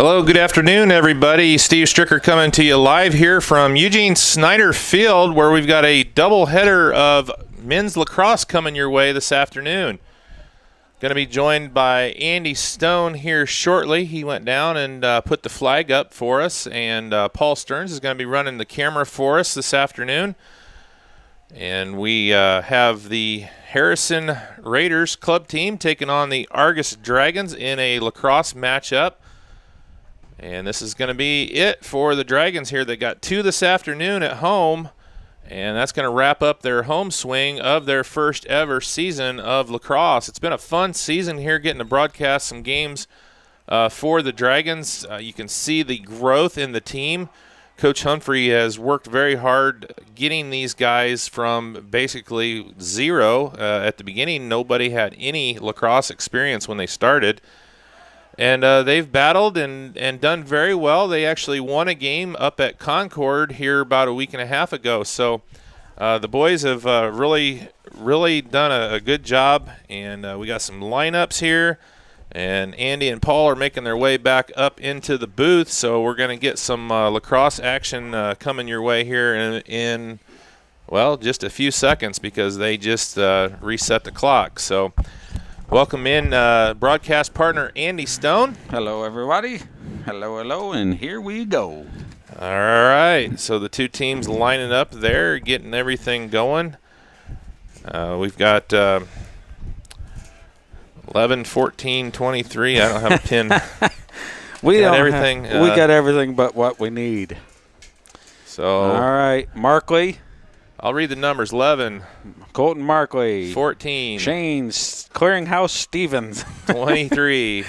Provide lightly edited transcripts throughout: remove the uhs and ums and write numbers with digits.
Hello, good afternoon, everybody. Steve Stricker coming to you live here from Eugene Snyder Field, where we've got a doubleheader of men's lacrosse coming your way this afternoon. Going to be joined by Andy Stone here shortly. He went down and put the flag up for us, and Paul Stearns is going to be running the camera for us this afternoon. And we have the Harrison Raiders club team taking on the Argos Dragons in a lacrosse matchup. And this is going to be it for the Dragons here. They got two this afternoon at home, and that's going to wrap up their home swing of their first ever season of lacrosse. It's been a fun season here getting to broadcast some games for the Dragons. You can see the growth in the team. Coach Humphrey has worked very hard getting these guys from basically zero. At the beginning, nobody had any lacrosse experience when they started. And they've battled and done very well. They actually won a game up at Concord here about a week and a half ago. So the boys have really done a good job. And we got some lineups here. And Andy and Paul are making their way back up into the booth. So we're going to get some lacrosse action coming your way here in, well, just a few seconds because they just reset the clock. So welcome in broadcast partner Andy Stone. Hello, everybody. Hello, and here we go. All right, so the two teams lining up there, getting everything going. We've got 11, 14, 23. I don't have a pin. We got everything but what we need. So, all right, Markley. I'll read the numbers. 11. Colton Markley. 14. Shane Clearinghouse Stevens. 23.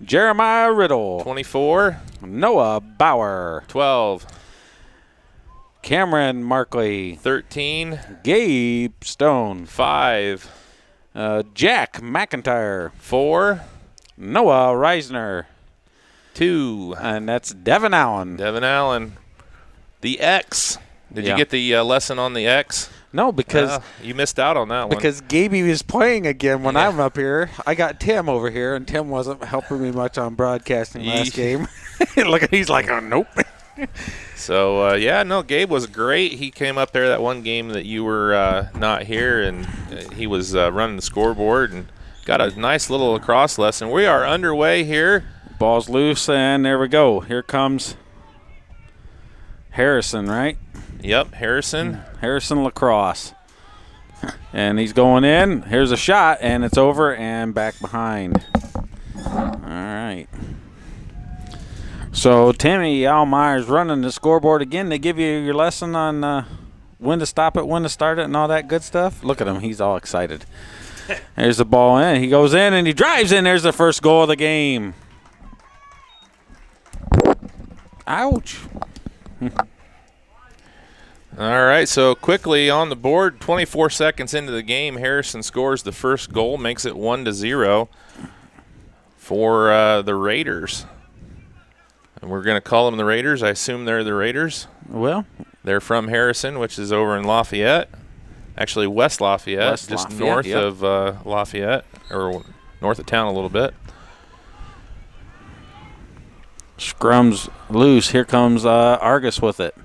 Jeremiah Riddle. 24. Noah Bauer. 12. Cameron Markley. 13. Gabe Stone. 5. Jack McIntyre. 4. Noah Reisner. 2. And that's Devin Allen. Devin Allen. The X. Did you get the lesson on the X? No, because you missed out on that one. Because Gaby was playing again when I'm up here. I got Tim over here, and Tim wasn't helping me much on broadcasting last game. Look, he's like, oh, nope. So, Gabe was great. He came up there that one game that you were not here, and he was running the scoreboard and got a nice little lacrosse lesson. We are underway here. Ball's loose, and there we go. Here comes Harrison, right? Yep, Harrison Lacrosse. And he's going in. Here's a shot, and it's over and back behind. All right. So Timmy Almeyer's running the scoreboard again. They give you your lesson on when to stop it, when to start it, and all that good stuff. Look at him. He's all excited. There's the ball in. He goes in, and he drives in. There's the first goal of the game. Ouch. All right, so quickly on the board, 24 seconds into the game, Harrison scores the first goal, makes it 1-0 for the Raiders. And we're going to call them the Raiders. I assume they're the Raiders. Well, they're from Harrison, which is over in Lafayette. Actually, West Lafayette, north of Lafayette, or north of town a little bit. Scrum's loose. Here comes Argos with it.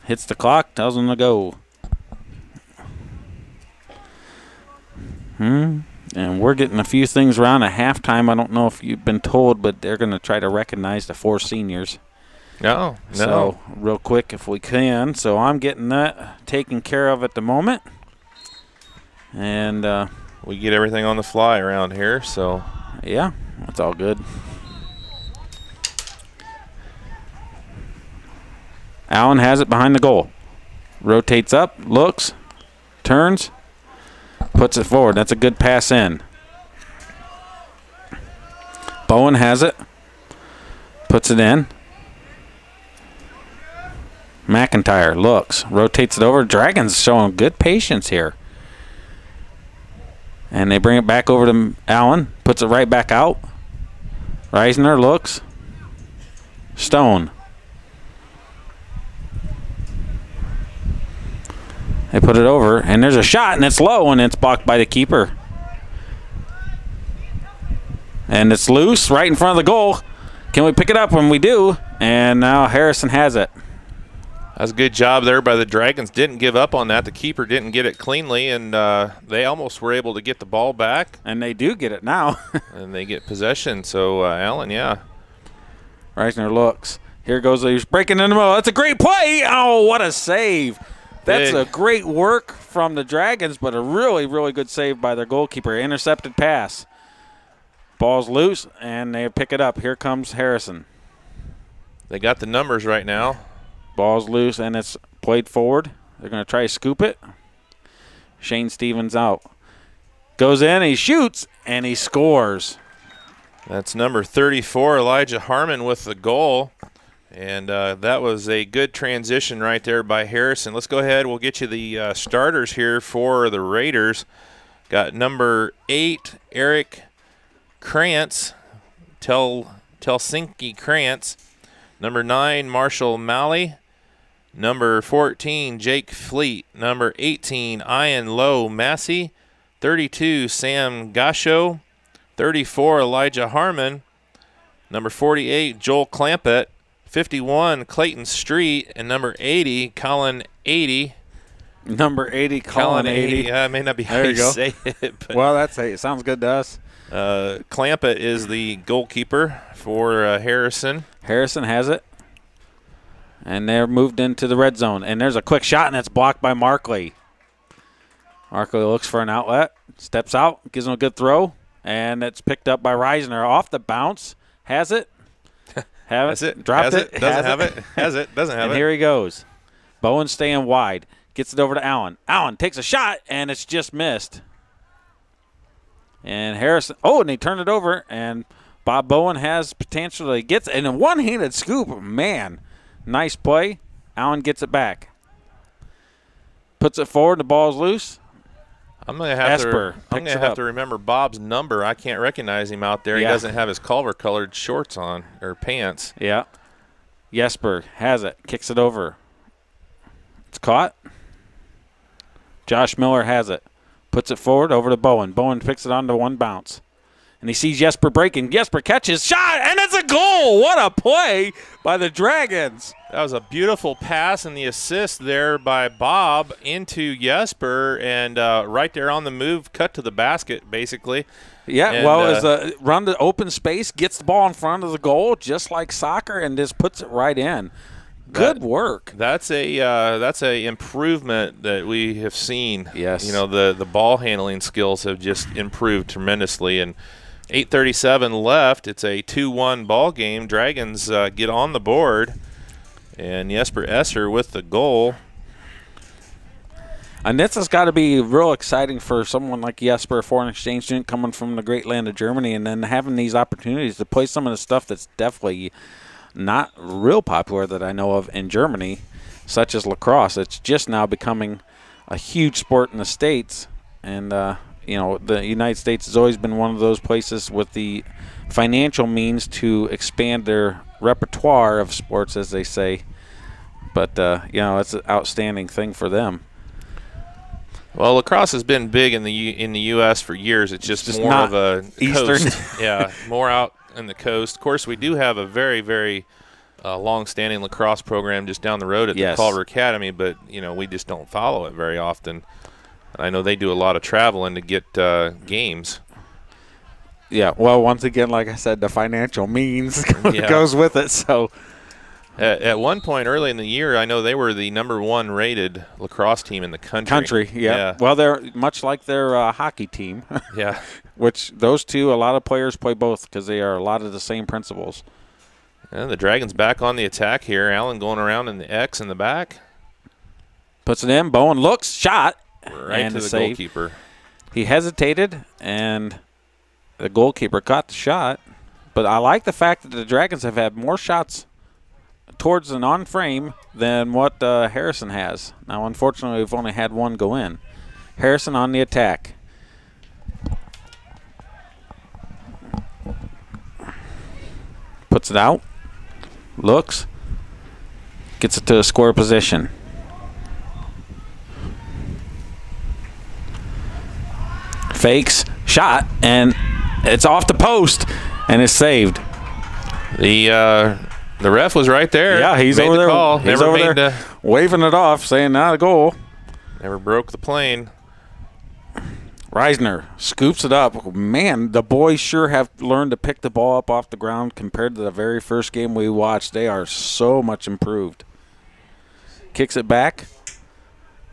Hits the clock, tells them to go. And we're getting a few things around at halftime. I don't know if you've been told, but they're going to try to recognize the 4 seniors. No. So, real quick if we can. So, I'm getting that taken care of at the moment. And we get everything on the fly around here, so. Yeah, that's all good. Allen has it behind the goal. Rotates up, looks, turns, puts it forward. That's a good pass in. Bowen has it, puts it in. McIntyre looks, rotates it over. Dragons showing good patience here. And they bring it back over to Allen, puts it right back out. Reisner looks. Stone. They put it over, and there's a shot, and it's low, and it's blocked by the keeper. And it's loose right in front of the goal. Can we pick it up? When we do. And now Harrison has it. That's a good job there by the Dragons. Didn't give up on that. The keeper didn't get it cleanly, and they almost were able to get the ball back. And they do get it now. And they get possession. So, Allen, yeah. Reisner looks. Here goes, he's breaking in the middle. That's a great play. Oh, what a save. That's a great work from the Dragons, but a really, really good save by their goalkeeper. Intercepted pass. Ball's loose, and they pick it up. Here comes Harrison. They got the numbers right now. Ball's loose, and it's played forward. They're going to try to scoop it. Shane Stevens out. Goes in, he shoots, and he scores. That's number 34, Elijah Harmon, with the goal. And that was a good transition right there by Harrison. Let's go ahead. We'll get you the starters here for the Raiders. Got number 8, Eric Krantz, Helsinki Krantz. Number 9, Marshall Malley. Number 14, Jake Fleet. Number 18, Ian Lowe Massey. 32, Sam Gasho. 34, Elijah Harmon. Number 48, Joel Clampett. 51, Clayton Street. And number 80, Colin 80. Number 80, Colin 80. Yeah, it may not be how you say it. But well, it sounds good to us. Clampett is the goalkeeper for Harrison. Harrison has it. And they're moved into the red zone. And there's a quick shot, and it's blocked by Markley. Markley looks for an outlet, steps out, gives him a good throw, and it's picked up by Reisner off the bounce. Has it. Has it. Dropped it. Doesn't have it. Has it. Doesn't have it. And here he goes. Bowen staying wide. Gets it over to Allen. Allen takes a shot, and it's just missed. And Harrison, and he turned it over, and Bob Bowen has potential. He gets it in a one-handed scoop. Man, nice play. Allen gets it back. Puts it forward. The ball's loose. I'm going to have to remember Bob's number. I can't recognize him out there. Yeah. He doesn't have his Culver-colored shorts on, or pants. Yeah. Jesper has it. Kicks it over. It's caught. Josh Miller has it. Puts it forward over to Bowen. Bowen picks it onto one bounce. And he sees Jesper breaking. Jesper catches, shot, and it's a goal. What a play by the Dragons. That was a beautiful pass and the assist there by Bob into Jesper, and right there on the move, cut to the basket, basically. Yeah, and, it was a run to open space, gets the ball in front of the goal, just like soccer, and just puts it right in. Good work. That's a improvement that we have seen. Yes. You know, the ball handling skills have just improved tremendously. And 8:37 left. It's a 2-1 ball game. Dragons get on the board, and Jesper Esser with the goal. And this has got to be real exciting for someone like Jesper, a foreign exchange student coming from the great land of Germany, and then having these opportunities to play some of the stuff that's definitely not real popular that I know of in Germany, such as lacrosse. It's just now becoming a huge sport in the States. And, the United States has always been one of those places with the financial means to expand their repertoire of sports, as they say. But, it's an outstanding thing for them. Well, lacrosse has been big in the U.S. for years. It's just more of a Eastern. Coast. Yeah, more out in the coast. Of course, we do have a very, very long-standing lacrosse program just down the road at the Culver Academy, but, we just don't follow it very often. I know they do a lot of traveling to get games. Yeah, well, once again, like I said, the financial means goes with it. So, at one point early in the year, I know they were the #1 rated lacrosse team in the country. Yeah. Well, they're much like their hockey team. Yeah. Which those two, a lot of players play both because they are a lot of the same principles. And the Dragons back on the attack here. Allen going around in the X in the back. Puts it in. Bowen looks, shot. Right to the goalkeeper. He hesitated, and the goalkeeper caught the shot. But I like the fact that the Dragons have had more shots towards an on-frame than what Harrison has. Now, unfortunately, we've only had one go in. Harrison on the attack. Puts it out. Looks. Gets it to a square position. Fakes, shot, and It's off the post, and it's saved. The ref was right there. Yeah, he's made over the there. Call. He's Never over made there waving it off, saying not a goal. Never broke the plane. Reisner scoops it up. Man, the boys sure have learned to pick the ball up off the ground compared to the very first game we watched. They are so much improved. Kicks it back.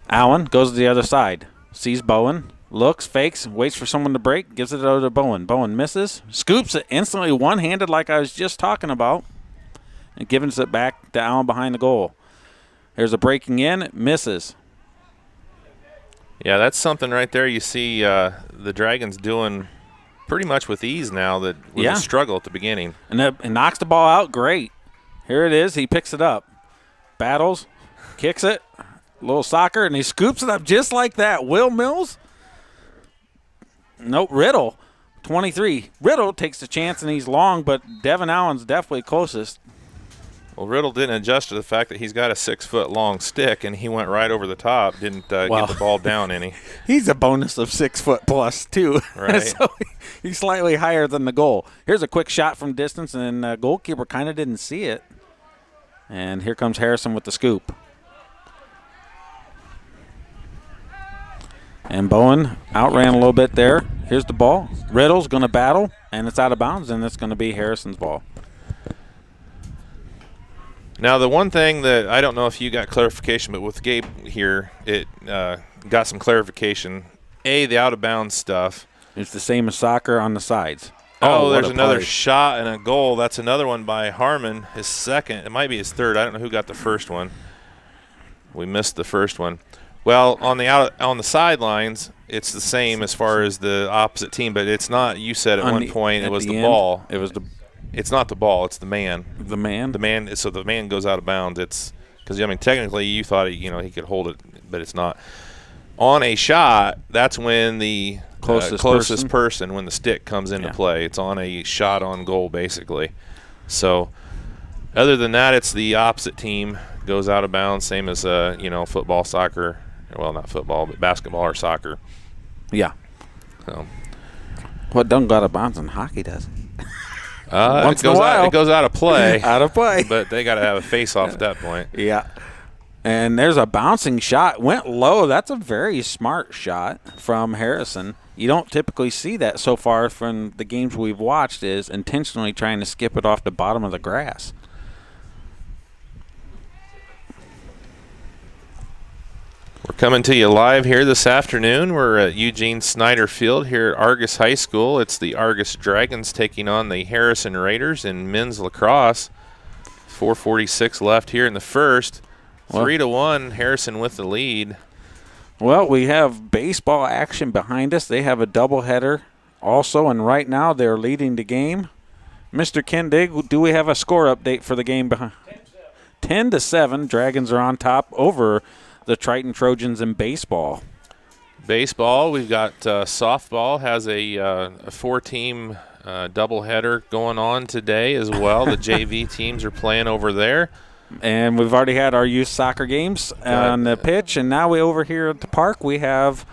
Allen goes to the other side. Sees Bowen. Looks, fakes, waits for someone to break, gives it over to Bowen. Bowen misses, scoops it instantly one-handed like I was just talking about, and gives it back to Allen behind the goal. There's a breaking in, misses. Yeah, that's something right there you see the Dragons doing pretty much with ease now that was a struggle at the beginning. And knocks the ball out, great. Here it is, he picks it up. Battles, kicks it, little soccer, and he scoops it up just like that. Will Mills? Nope, Riddle, 23. Riddle takes the chance, and he's long, but Devin Allen's definitely closest. Well, Riddle didn't adjust to the fact that he's got a 6-foot-long stick, and he went right over the top, didn't get the ball down any. He's a bonus of 6 foot plus, too. Right. So he's slightly higher than the goal. Here's a quick shot from distance, and the goalkeeper kind of didn't see it. And here comes Harrison with the scoop. And Bowen outran a little bit there. Here's the ball. Riddle's going to battle, and it's out of bounds, and it's going to be Harrison's ball. Now, the one thing that I don't know if you got clarification, but with Gabe here, it got some clarification. The out-of-bounds stuff. It's the same as soccer on the sides. Oh, there's another shot and a goal. That's another one by Harmon, his second. It might be his third. I don't know who got the first one. We missed the first one. Well, on the sidelines, it's the same as far as the opposite team, but it's not. You said at one point it was the ball. It's not the ball. It's the man. The man. So the man goes out of bounds. It's because technically you thought he could hold it, but it's not. On a shot, that's when the closest person when the stick comes into play. It's on a shot on goal basically. So other than that, it's the opposite team goes out of bounds, same as football, soccer. Well, not football, but basketball or soccer. Yeah. So what don't go out of bounds in hockey does? It goes out of play. Out of play. But they got to have a face-off at that point. Yeah. And there's a bouncing shot. Went low. That's a very smart shot from Harrison. You don't typically see that so far from the games we've watched, is intentionally trying to skip it off the bottom of the grass. We're coming to you live here this afternoon. We're at Eugene Snyder Field here at Argos High School. It's the Argos Dragons taking on the Harrison Raiders in men's lacrosse. 4:46 left here in the first. 3-1, Harrison with the lead. Well, we have baseball action behind us. They have a doubleheader also, and right now they're leading the game. Mr. Kendig, do we have a score update for the game behind? 10-7. Dragons are on top over the Triton Trojans in baseball. Baseball, we've got softball has a 4-team doubleheader going on today as well. The JV teams are playing over there. And we've already had our youth soccer games on the pitch, and now over here at the park we have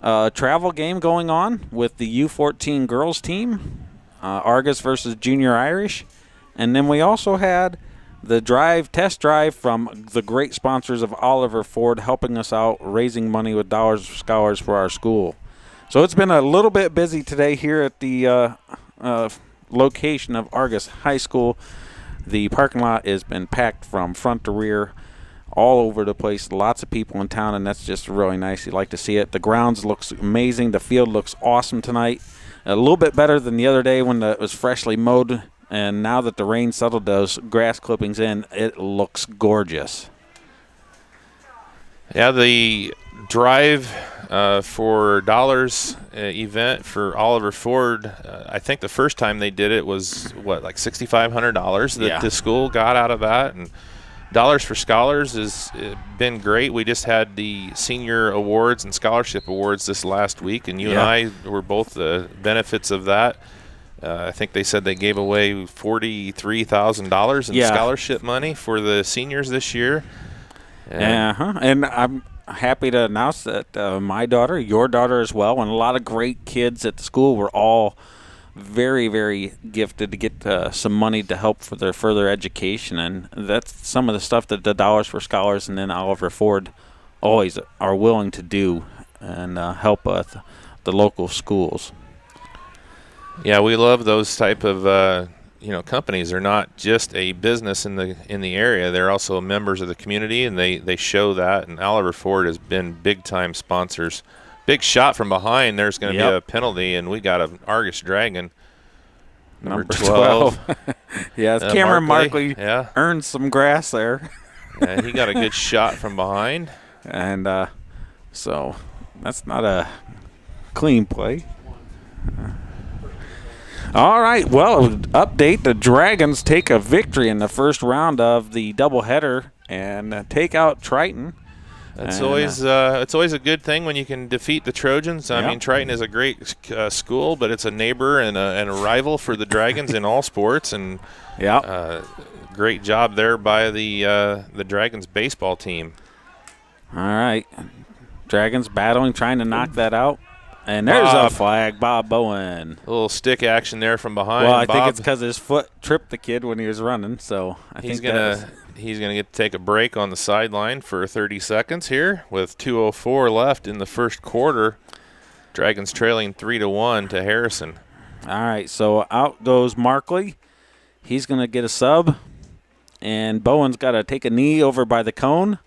a travel game going on with the U14 girls team, Argos versus Junior Irish. And then we also had the test drive from the great sponsors of Oliver Ford helping us out, raising money with dollars for scholars for our school. So it's been a little bit busy today here at the location of Argos High School. The parking lot has been packed from front to rear, all over the place. Lots of people in town, and that's just really nice. You like to see it. The grounds looks amazing. The field looks awesome tonight. A little bit better than the other day when it was freshly mowed. And now that the rain settled those grass clippings in, it looks gorgeous. Yeah, the drive for dollars event for Oliver Ford, I think the first time they did it was, like $6,500 that the school got out of that. And Dollars for Scholars has been great. We just had the senior awards and scholarship awards this last week, and you and I were both the benefits of that. I think they said they gave away $43,000 in scholarship money for the seniors this year. And I'm happy to announce that my daughter, your daughter as well, and a lot of great kids at the school were all very, very gifted to get some money to help for their further education, and that's some of the stuff that the Dollars for Scholars and then Oliver Ford always are willing to do and help the local schools. Yeah, we love those type of companies. They're not just a business in the area. They're also members of the community, and they show that. And Oliver Ford has been big time sponsors. Big shot from behind. There's going to be a penalty, and we got an Argos Dragon. Number 12. Yeah, Cameron Markley yeah. earned some grass there. Yeah, he got a good shot from behind. And so that's not a clean play. All right, well, update. The Dragons take a victory in the first round of the doubleheader and take out Triton. It's always a good thing when you can defeat the Trojans. I mean, Triton is a great school, but it's a neighbor and a rival for the Dragons in all sports. And great job there by the Dragons baseball team. All right, Dragons battling, trying to knock that out. And there's a flag, Bob Bowen. A little stick action there from behind. Well, I think it's because his foot tripped the kid when he was running. So I think he's gonna get to take a break on the sideline for 30 seconds here with 2:04 left in the first quarter. Dragons trailing 3-1 to Harrison. All right, so out goes Markley. He's gonna get a sub, and Bowen's got to take a knee over by the cone.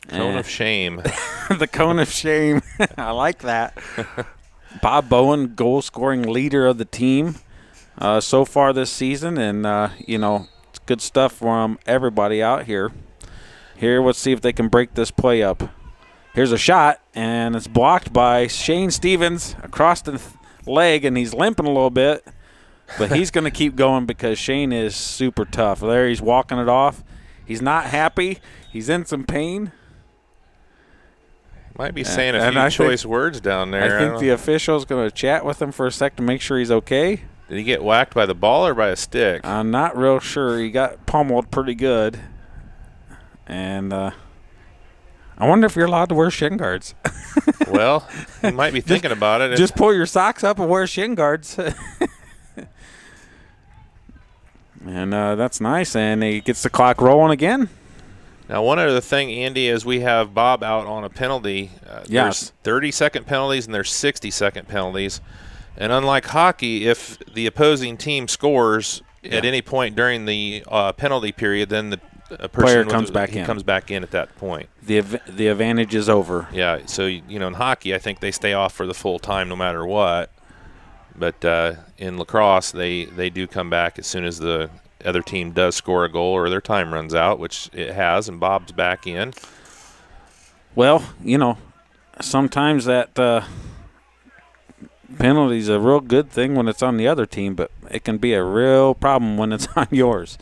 Cone of shame. The cone of shame. I like that. Bob Bowen, goal-scoring leader of the team so far this season, and it's good stuff from everybody out here. Here, let's see if they can break this play up. Here's a shot, and it's blocked by Shane Stevens across the leg, and he's limping a little bit, but he's going to keep going because Shane is super tough. There, he's walking it off. He's not happy. He's in some pain. Might be saying a few choice words down there. I think the official's going to chat with him for a sec to make sure he's okay. Did he get whacked by the ball or by a stick? I'm not real sure. He got pummeled pretty good. And I wonder if you're allowed to wear shin guards. Well, he might be thinking about it. Just pull your socks up and wear shin guards. And that's nice. And he gets the clock rolling again. Now, one other thing, Andy, is we have Bob out on a penalty. There's 30-second penalties and there's 60-second penalties. And unlike hockey, if the opposing team scores at any point during the penalty period, then the player comes back in at that point. The advantage is over. Yeah, so, in hockey, I think they stay off for the full time no matter what. But in lacrosse, they do come back as soon as the other team does score a goal or their time runs out, which it has, and Bob's back in. Well, sometimes that penalty is a real good thing when it's on the other team, but it can be a real problem when it's on yours.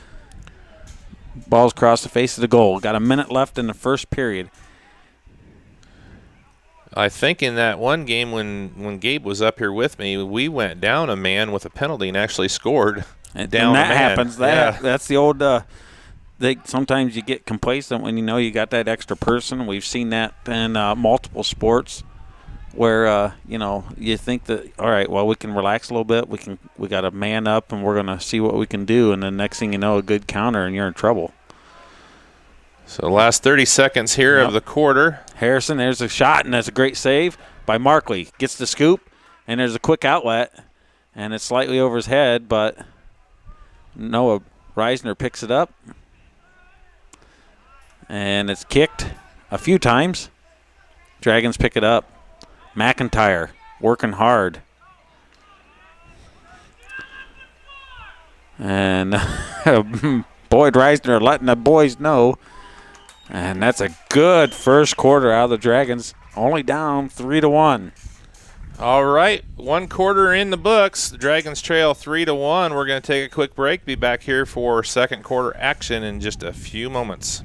Ball's across the face of the goal. Got a minute left in the first period. I think in that one game when Gabe was up here with me, we went down a man with a penalty and actually scored. And that happens. That's the old sometimes you get complacent when you got that extra person. We've seen that in multiple sports where you think that, all right, well, we can relax a little bit. We got to man up and we're going to see what we can do, and then next thing you know, a good counter and you're in trouble. So last 30 seconds here of the quarter. Harrison, there's a shot, and that's a great save by Markley. Gets the scoop, and there's a quick outlet, and it's slightly over his head, but Noah Reisner picks it up, and it's kicked a few times. Dragons pick it up. McIntyre working hard. And Boyd Reisner letting the boys know. And that's a good first quarter out of the Dragons, only down 3-1. All right, one quarter in the books. The Dragons trail 3-1. We're going to take a quick break. Be back here for second quarter action in just a few moments.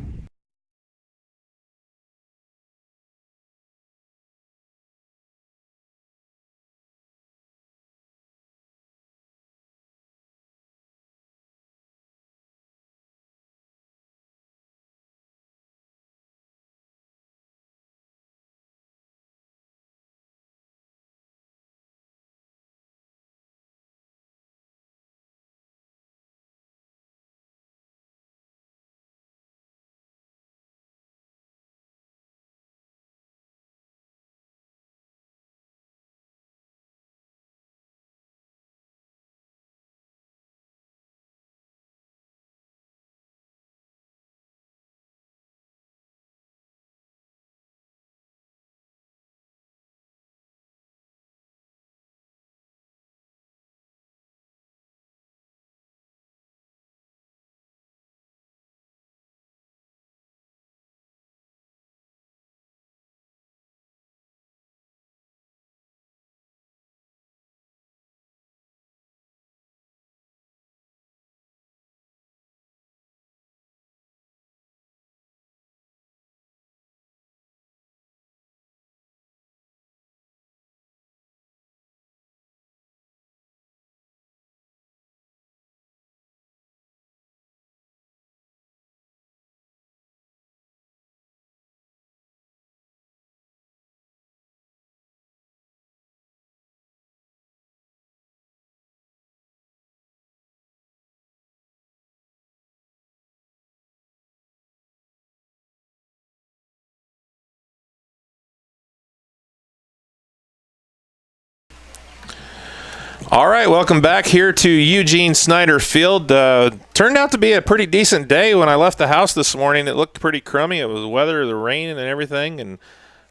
All right, welcome back here to Eugene Snyder Field. Turned out to be a pretty decent day when I left the house this morning. It looked pretty crummy. It was weather, the rain, and everything, and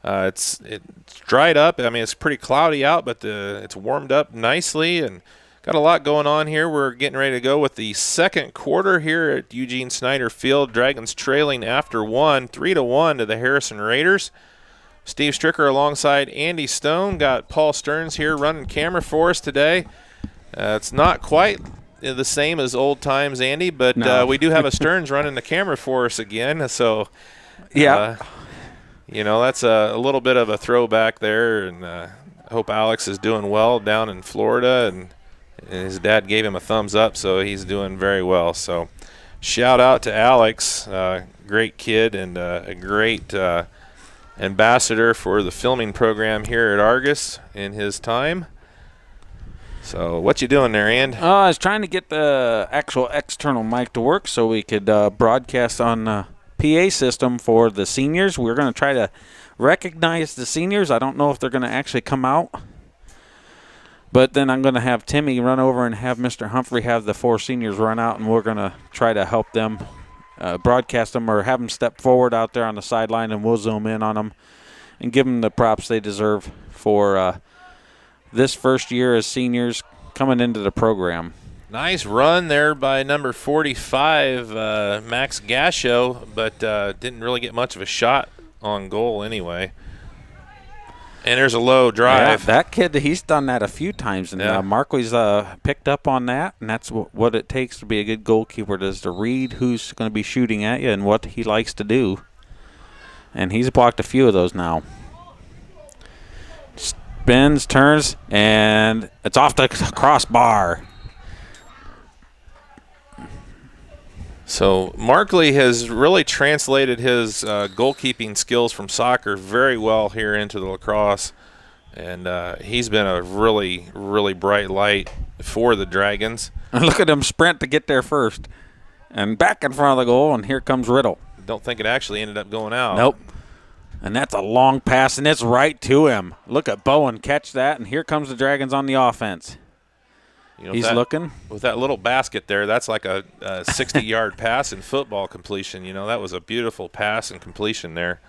it's dried up. I mean, it's pretty cloudy out, but it's warmed up nicely and got a lot going on here. We're getting ready to go with the second quarter here at Eugene Snyder Field. Dragons trailing after 3-1 to the Harrison Raiders. Steve Stricker alongside Andy Stone. Got Paul Stearns here running camera for us today. It's not quite the same as old times, Andy, but No. we do have a Stearns running the camera for us again. So, Yeah. That's a little bit of a throwback there. And I hope Alex is doing well down in Florida. And his dad gave him a thumbs up, so he's doing very well. So shout out to Alex, great kid and a great ambassador for the filming program here at Argos in his time. So what you doing there, And? I was trying to get the actual external mic to work so we could broadcast on the PA system for the seniors. We're going to try to recognize the seniors. I don't know if they're going to actually come out. But then I'm going to have Timmy run over and have Mr. Humphrey have the 4 seniors run out, and we're going to try to help them broadcast them or have them step forward out there on the sideline, and we'll zoom in on them and give them the props they deserve for this first year as seniors coming into the program. Nice run there by number 45, Max Gasho, but didn't really get much of a shot on goal anyway. And there's a low drive. Yeah, that kid, he's done that a few times, and Marquis picked up on that, and that's what it takes to be a good goalkeeper, is to read who's going to be shooting at you and what he likes to do. And he's blocked a few of those now. Spins, turns, and it's off the crossbar. So Markley has really translated his goalkeeping skills from soccer very well here into the lacrosse, and he's been a really, really bright light for the Dragons. And look at him sprint to get there first, and back in front of the goal, and here comes Riddle. Don't think it actually ended up going out. Nope. And that's a long pass, and it's right to him. Look at Bowen catch that, and here comes the Dragons on the offense. He's looking. With that little basket there, that's like a 60-yard pass in football completion. That was a beautiful pass and completion there.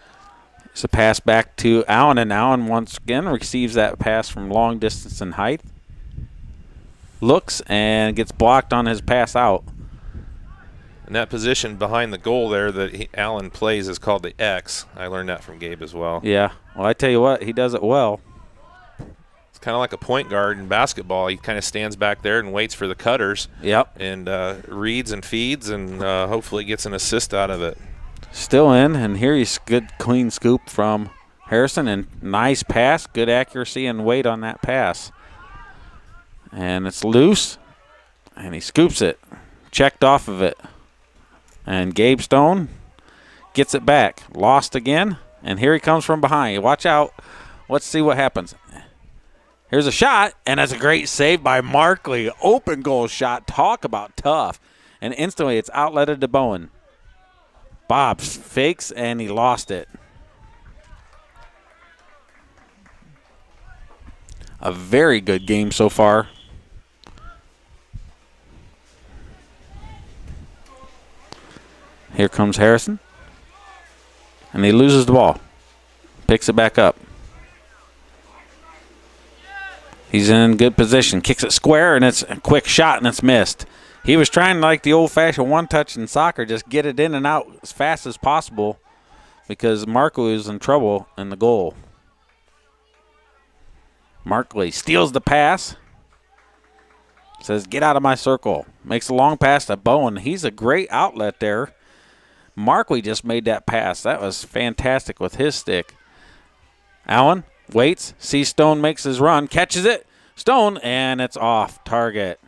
It's a pass back to Allen, and Allen once again receives that pass from long distance and height. Looks and gets blocked on his pass out. And that position behind the goal there that Allen plays is called the X. I learned that from Gabe as well. Yeah. Well, I tell you what, he does it well. It's kind of like a point guard in basketball. He kind of stands back there and waits for the cutters. Yep. And reads and feeds and hopefully gets an assist out of it. Still in, and here he's good clean scoop from Harrison, and nice pass, good accuracy and weight on that pass. And it's loose, and he scoops it, checked off of it. And Gabe Stone gets it back, lost again, and here he comes from behind. Watch out. Let's see what happens. Here's a shot, and that's a great save by Markley. Open goal shot. Talk about tough. And instantly it's outletted to Bowen. Bob fakes, and he lost it. A very good game so far. Here comes Harrison. And he loses the ball. Picks it back up. He's in good position. Kicks it square, and it's a quick shot, and it's missed. He was trying, like the old-fashioned one-touch in soccer, just get it in and out as fast as possible because Markley was in trouble in the goal. Markley steals the pass. Says, get out of my circle. Makes a long pass to Bowen. He's a great outlet there. Markley just made that pass. That was fantastic with his stick. Allen waits, sees Stone makes his run, catches it. Stone, and it's off target.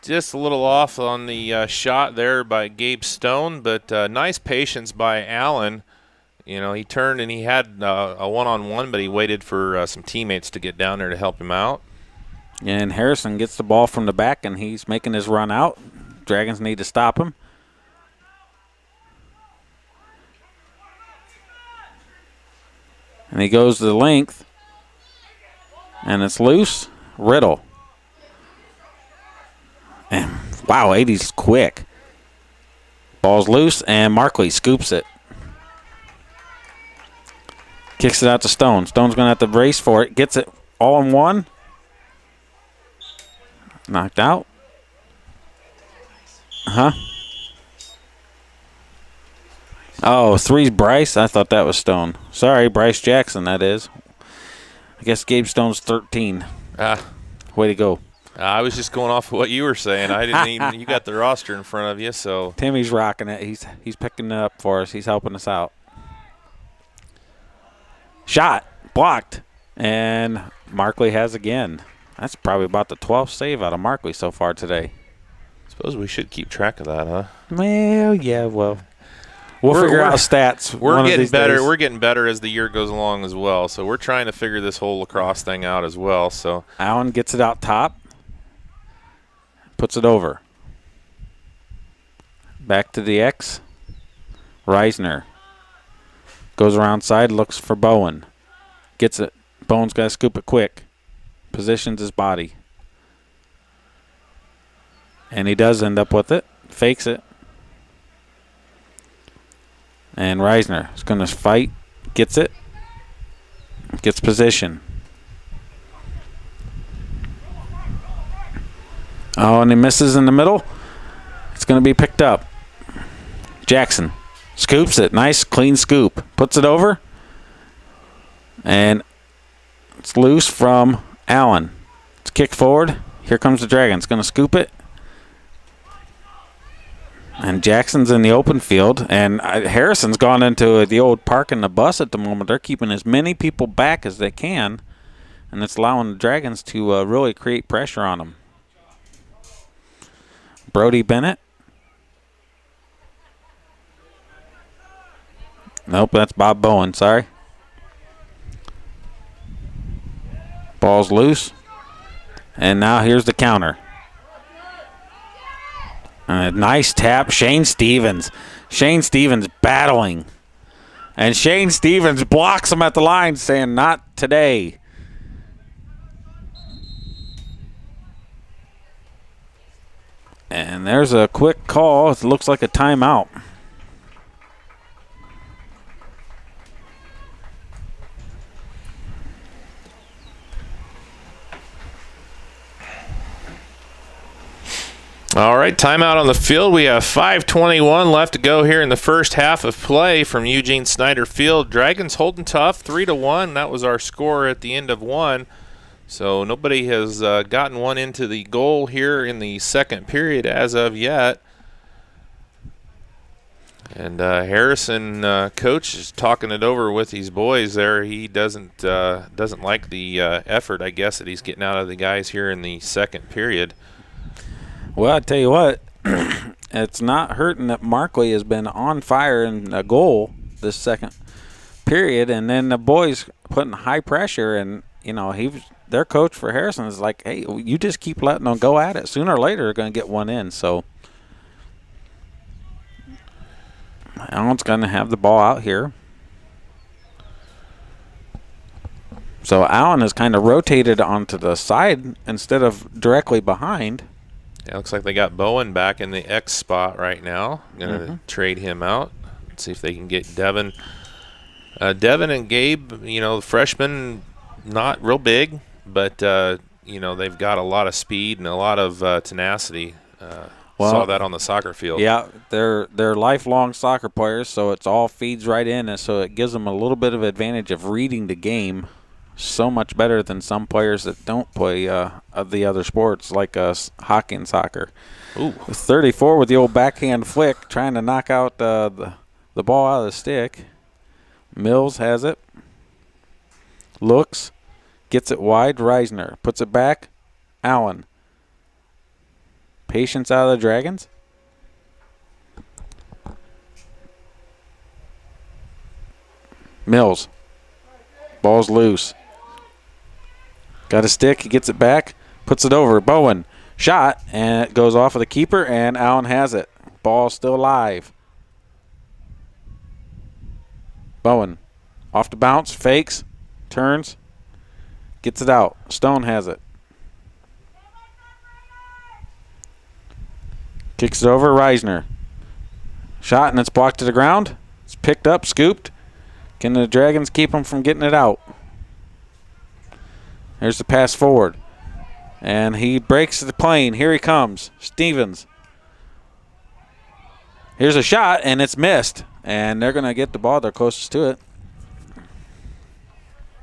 Just a little off on the shot there by Gabe Stone, but nice patience by Allen. He turned and he had a one-on-one, but he waited for some teammates to get down there to help him out. And Harrison gets the ball from the back, and he's making his run out. Dragons need to stop him. And he goes to the length, and it's loose. Riddle. And wow, 80's quick. Ball's loose, and Markley scoops it. Kicks it out to Stone. Stone's going to have to race for it. Gets it all in one. Knocked out. Oh, 3's Bryce. I thought that was Stone. Sorry, Bryce Jackson, that is. I guess Gabe Stone's 13. Way to go. I was just going off of what you were saying. I didn't even. You got the roster in front of you, so. Timmy's rocking it. He's picking it up for us. He's helping us out. Shot. Blocked. And Markley has again. That's probably about the 12th save out of Markley so far today. Suppose we should keep track of that, huh? Well, yeah, well. We'll figure out stats. We're getting better. Days. We're getting better as the year goes along as well. So we're trying to figure this whole lacrosse thing out as well. So Allen gets it out top. Puts it over. Back to the X. Reisner. Goes around side, looks for Bowen. Gets it. Bowen's got to scoop it quick. Positions his body. And he does end up with it. Fakes it. And Reisner is going to fight. Gets it. Gets position. Oh, and he misses in the middle. It's going to be picked up. Jackson scoops it. Nice, clean scoop. Puts it over. And it's loose from Allen. It's kicked forward. Here comes the Dragon. It's going to scoop it. And Jackson's in the open field. And Harrison's gone into the old parking the bus at the moment. They're keeping as many people back as they can. And it's allowing the Dragons to really create pressure on them. Brody Bennett. Nope, that's Bob Bowen. Sorry. Ball's loose. And now here's the counter. A nice tap. Shane Stevens. Shane Stevens battling. And Shane Stevens blocks him at the line saying, not today. And there's a quick call. It looks like a timeout. All right, timeout on the field. We have 5:21 left to go here in the first half of play from Eugene Snyder Field. Dragons holding tough, 3-1. That was our score at the end of one. So nobody has gotten one into the goal here in the second period as of yet. And Harrison, coach, is talking it over with these boys there. He doesn't like the effort, I guess, that he's getting out of the guys here in the second period. Well, I tell you what, it's not hurting that Markley has been on fire in a goal this second period, and then the boys putting high pressure, and you know their coach for Harrison is like, hey, you just keep letting them go at it. Sooner or later, they're going to get one in. So Allen's going to have the ball out here. So Allen has kind of rotated onto the side instead of directly behind. Yeah, looks like they got Bowen back in the X spot right now. Going to trade him out. Let's see if they can get Devin. Devin and Gabe, the freshmen, not real big, but, they've got a lot of speed and a lot of tenacity. Saw that on the soccer field. Yeah, they're lifelong soccer players, so it all feeds right in, and so it gives them a little bit of advantage of reading the game so much better than some players that don't play of the other sports like hockey and soccer. Ooh. 34 with the old backhand flick, trying to knock out the ball out of the stick. Mills has it. Looks. Gets it wide. Reisner puts it back. Allen. Patience out of the Dragons. Mills. Ball's loose. Got a stick. He gets it back. Puts it over. Bowen. Shot. And it goes off of the keeper, and Allen has it. Ball still alive. Bowen. Off the bounce. Fakes. Turns. Gets it out. Stone has it. Kicks it over, Reisner. Shot, and it's blocked to the ground. It's picked up, scooped. Can the Dragons keep him from getting it out? Here's the pass forward. And he breaks the plane. Here he comes. Stevens. Here's a shot, and it's missed. And they're going to get the ball. They're closest to it.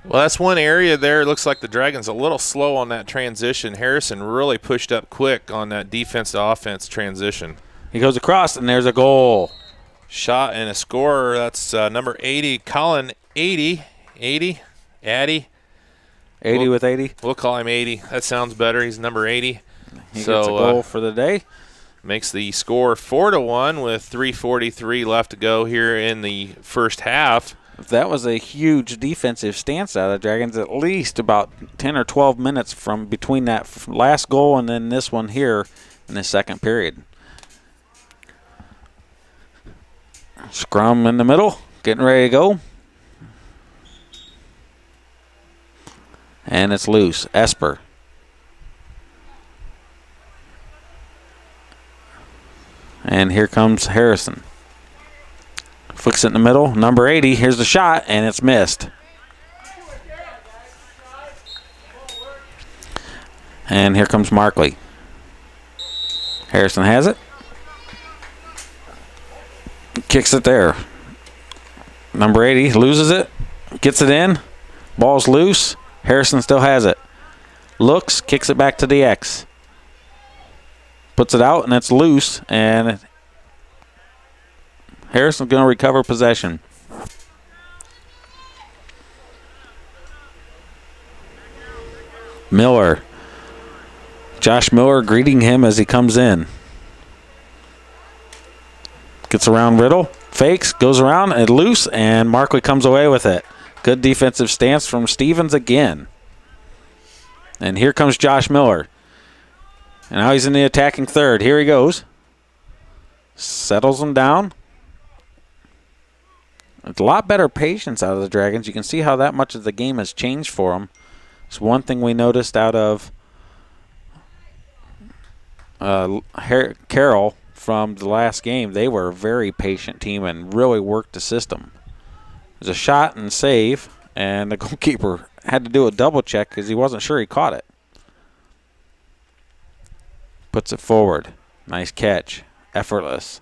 Well, that's one area there. It looks like the Dragons a little slow on that transition. Harrison really pushed up quick on that defense to offense transition. He goes across, and there's a goal. Shot and a scorer. That's number 80, Colin 80. 80, Addy. 80 with 80. We'll call him 80. That sounds better. He's number 80. He gets a goal for the day. Makes the score 4-1 with 3:43 left to go here in the first half. That was a huge defensive stance out of the Dragons, at least about 10 or 12 minutes from between that last goal and then this one here in the second period. Scrum in the middle, getting ready to go. And it's loose. Esper. And here comes Harrison. Flicks it in the middle. Number 80. Here's the shot, and it's missed. And here comes Markley. Harrison has it. Kicks it there. Number 80 loses it. Gets it in. Ball's loose. Harrison still has it. Looks, kicks it back to the X. Puts it out, and it's loose, and Harrison's going to recover possession. Miller. Josh Miller greeting him as he comes in. Gets around Riddle. Fakes, goes around, and loose, and Markley comes away with it. Good defensive stance from Stevens again. And here comes Josh Miller. And now he's in the attacking third. Here he goes. Settles him down. It's a lot better patience out of the Dragons. You can see how that much of the game has changed for them. It's one thing we noticed out of Carroll from the last game. They were a very patient team and really worked the system. There's a shot and save, and the goalkeeper had to do a double check because he wasn't sure he caught it. Puts it forward. Nice catch. Effortless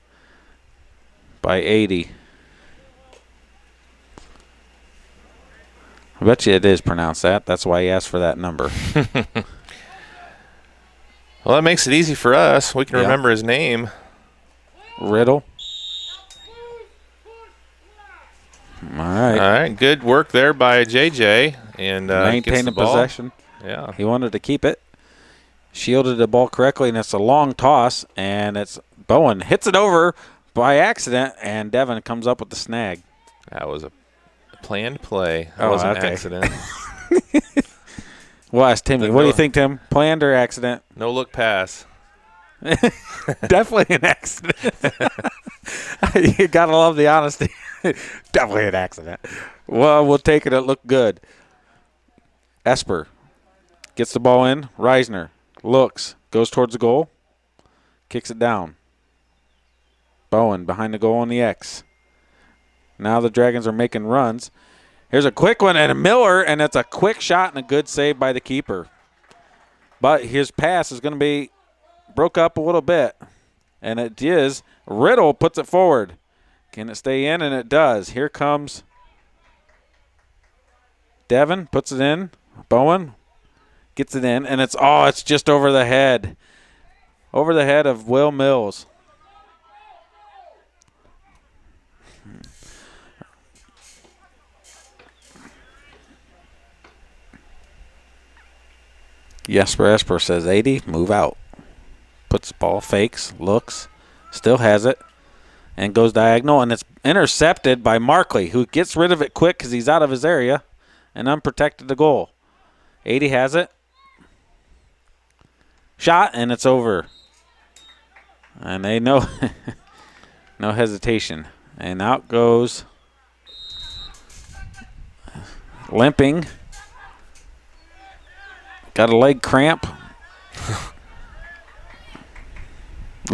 by 80. I bet you it is pronounced that. That's why he asked for that number. Well, that makes it easy for us. We can remember his name. Riddle. All right. Good work there by JJ. And maintaining possession. Yeah. He wanted to keep it. Shielded the ball correctly, and it's a long toss, and it's Bowen hits it over by accident, and Devin comes up with the snag. That was a planned play. That wasn't an accident. We'll ask Timmy. What do you think, Tim? Planned or accident? No look pass. Definitely an accident. You got to love the honesty. Definitely an accident. Well, we'll take it. It looked good. Esper gets the ball in. Reisner looks, goes towards the goal, kicks it down. Bowen behind the goal on the X. Now the Dragons are making runs. Here's a quick one and a Miller, and it's a quick shot and a good save by the keeper. But his pass is going to be broke up a little bit, and it is. Riddle puts it forward. Can it stay in? And it does. Here comes Devin, puts it in. Bowen gets it in, and it's just over the head. Over the head of Will Mills. Esper says 80, move out. Puts the ball, fakes, looks, still has it, and goes diagonal, and it's intercepted by Markley, who gets rid of it quick because he's out of his area and unprotected the goal. 80 has it. Shot, and it's over. And they know no hesitation. And out goes limping. Got a leg cramp.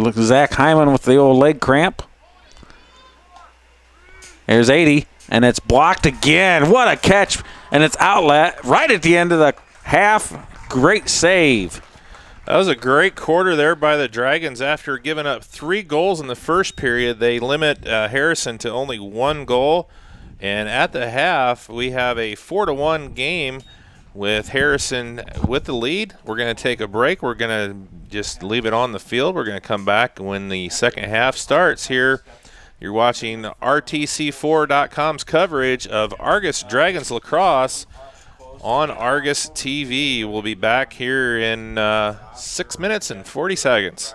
Look, Zach Hyman with the old leg cramp. There's 80, and it's blocked again. What a catch, and it's outlet right at the end of the half. Great save. That was a great quarter there by the Dragons. After giving up 3 goals in the first period, they limit Harrison to only 1 goal. And at the half, we have a 4-1 game with Harrison with the lead. We're going to take a break. We're going to just leave it on the field. We're going to come back when the second half starts here. You're watching RTC4.com's coverage of Argos Dragons Lacrosse on Argos TV. We'll be back here in 6 minutes and 40 seconds.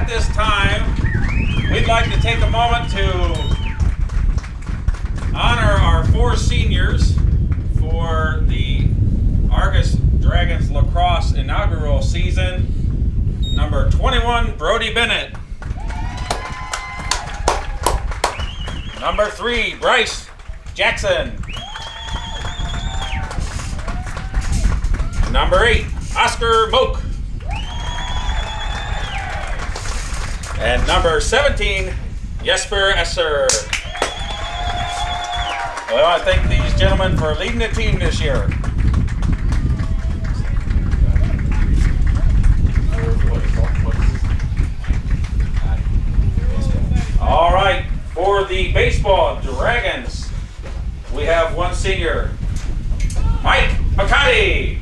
at this time, we'd like to take a moment to honor our 4 seniors for the Argos Dragons Lacrosse inaugural season. Number 21, Brody Bennett. Number 3, Bryce Jackson. Number 8, Oscar Moak. And number 17, Jesper Esser. We want to thank these gentlemen for leading the team this year. All right, for the baseball Dragons, we have 1 senior, Mike McCarty.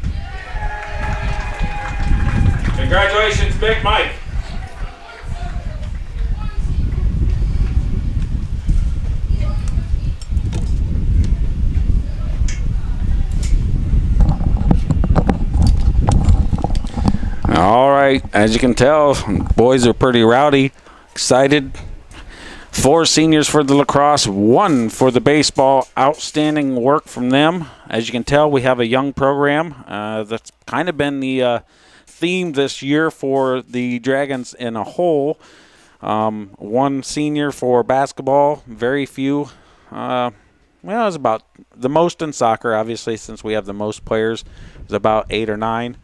Congratulations, Big Mike. All right, as you can tell, boys are pretty rowdy, excited. 4 seniors for the lacrosse, 1 for the baseball. Outstanding work from them. As you can tell, we have a young program. That's kind of been the theme this year for the Dragons in a whole. 1 senior for basketball, very few. Well, it's about the most in soccer, obviously, since we have the most players. It's about 8 or 9.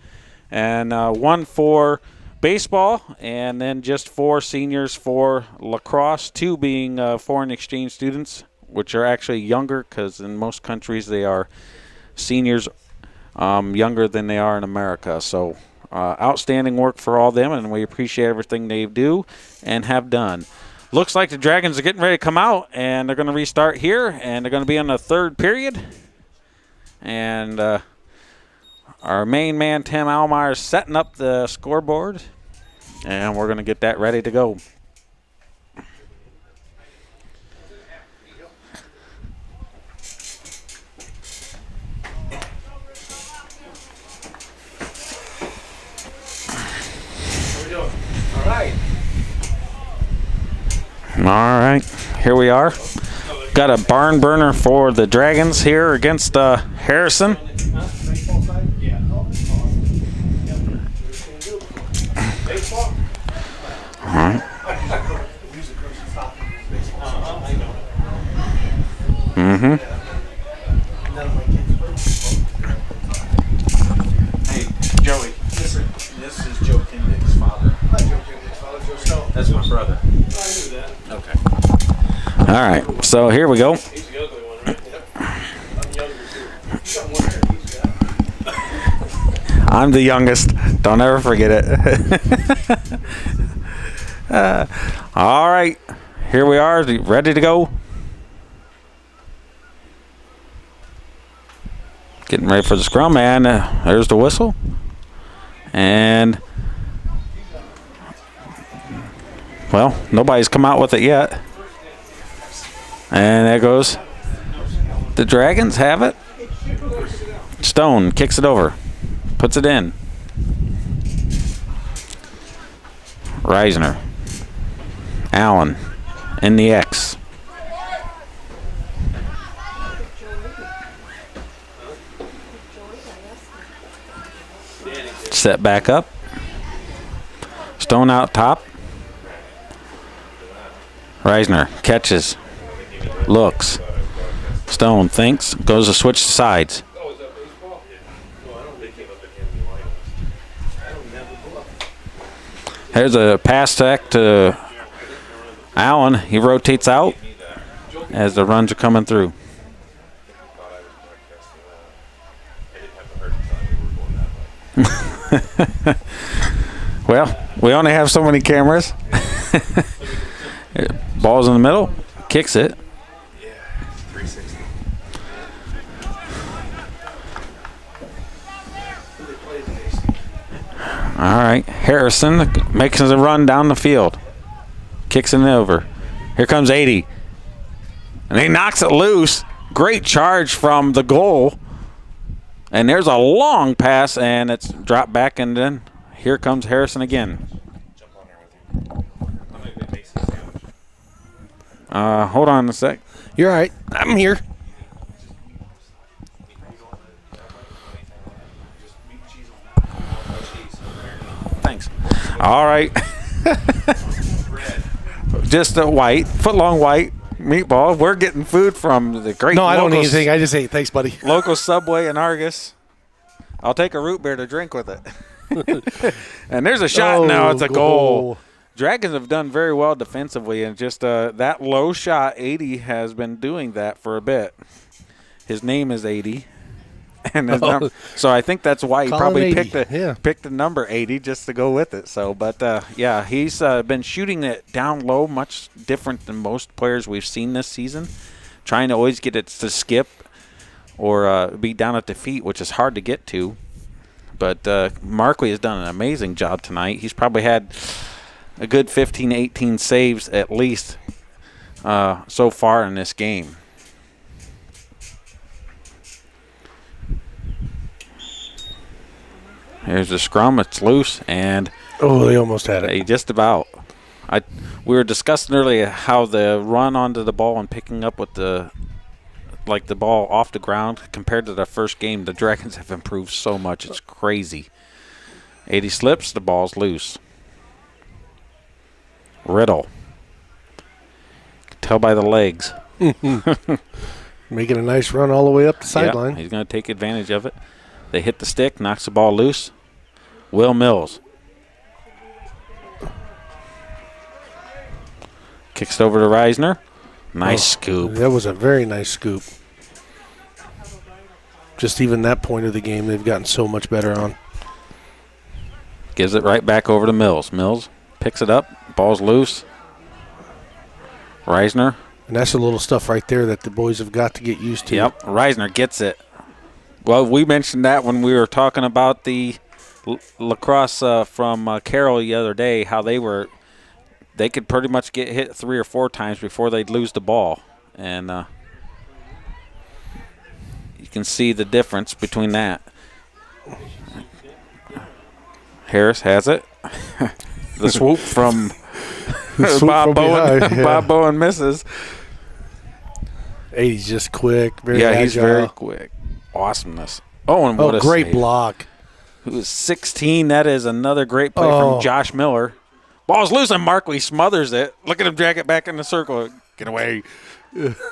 And 1 for baseball, and then just 4 seniors for lacrosse, 2 being foreign exchange students, which are actually younger because in most countries they are seniors younger than they are in America. So outstanding work for all them, and we appreciate everything they do and have done. Looks like the Dragons are getting ready to come out, and they're going to restart here, and they're going to be in the 3rd period. And our main man, Tim Almeyer, is setting up the scoreboard, and we're going to get that ready to go. All right, here we are. Got a barn burner for the Dragons here against Harrison. All right. Hey, Joey, this is Joe Kindick's father. Hi, Joe Kindick's father, Joe Stowe. That's my brother. Oh, I knew that. Okay. All right, so here we go. He's the ugly one, right? Yep. I'm younger, too. He's got more hair. He's got. I'm the youngest. Don't ever forget it. All right, here we are, ready to go. Getting ready for the scrum, and there's the whistle. And, well, nobody's come out with it yet. And there goes. The Dragons have it. Stone kicks it over. Puts it in. Reisner. Allen in the X. Set back up. Stone out top. Reisner catches. Looks. Stone thinks. Goes to switch sides. There's a pass back to Allen. He rotates out as the runs are coming through. Well, we only have so many cameras. Ball's in the middle. Kicks it. Yeah, 360. All right. Harrison makes a run down the field. Kicks it over. Here comes 80. And he knocks it loose. Great charge from the goal. And there's a long pass, and it's dropped back, and then here comes Harrison again. Jump on there with you. Hold on a sec. You're all right. I'm here. Thanks. All right. Just a white, foot-long white meatball. We're getting food from the great No, I don't need local anything. I just ate. Thanks, buddy. local Subway in Argos. I'll take a root beer to drink with it. And there's a shot now. It's a goal. Dragons have done very well defensively, and just that low shot, 80 has been doing that for a bit. His name is 80. And so I think that's why he probably picked the number 80 just to go with it. So, but yeah, he's been shooting it down low, much different than most players we've seen this season. Trying to always get it to skip or be down at the feet, which is hard to get to. But Markley has done an amazing job tonight. He's probably had a good 15, 18 saves at least so far in this game. Here's the scrum. It's loose, and they almost had it. He just about. We were discussing earlier how the run onto the ball and picking up with the ball off the ground compared to the first game, the Dragons have improved so much. It's crazy. 80 slips, the ball's loose. Riddle. Tell by the legs. Making a nice run all the way up the sideline. He's going to take advantage of it. They hit the stick, knocks the ball loose. Will Mills. Kicks it over to Reisner. Nice scoop. That was a very nice scoop. Just even that point of the game, they've gotten so much better on. Gives it right back over to Mills. Mills picks it up. Ball's loose. Reisner. And that's the little stuff right there that the boys have got to get used to. Yep, Reisner gets it. Well, we mentioned that when we were talking about the lacrosse from Carroll the other day, how they could pretty much get hit 3 or 4 times before they'd lose the ball. And you can see the difference between that. Harris has it. The swoop from Bob Bowen. Behind, yeah. Bob Bowen misses. 80's just quick. Very agile. He's very quick. Awesomeness. Oh, and what a great save. block. Who's 16. That is another great play from Josh Miller. Ball's loose and Markley smothers it. Look at him drag it back in the circle. Get away.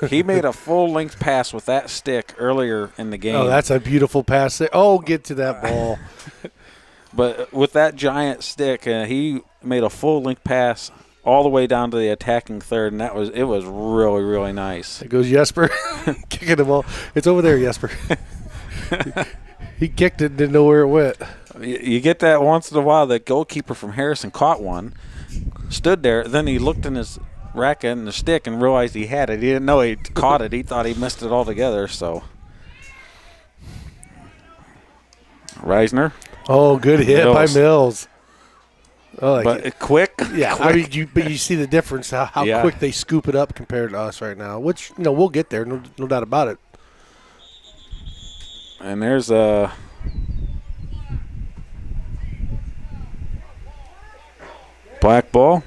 He made a full-length pass with that stick earlier in the game. Oh, that's a beautiful pass there. Oh, get to that ball. But with that giant stick, he made a full-length pass all the way down to the attacking third, and it was really, really nice. There goes Jesper, kicking the ball. It's over there, Jesper. He kicked it and didn't know where it went. You get that once in a while. The goalkeeper from Harrison caught one, stood there, then he looked in his racket and the stick and realized he had it. He didn't know he caught it. He thought he missed it altogether. So, Reisner. Oh, good hit by Mills. Oh, but quick. Yeah, quick. I mean, but you see the difference how quick they scoop it up compared to us right now. Which we'll get there, no doubt about it. And there's a black ball.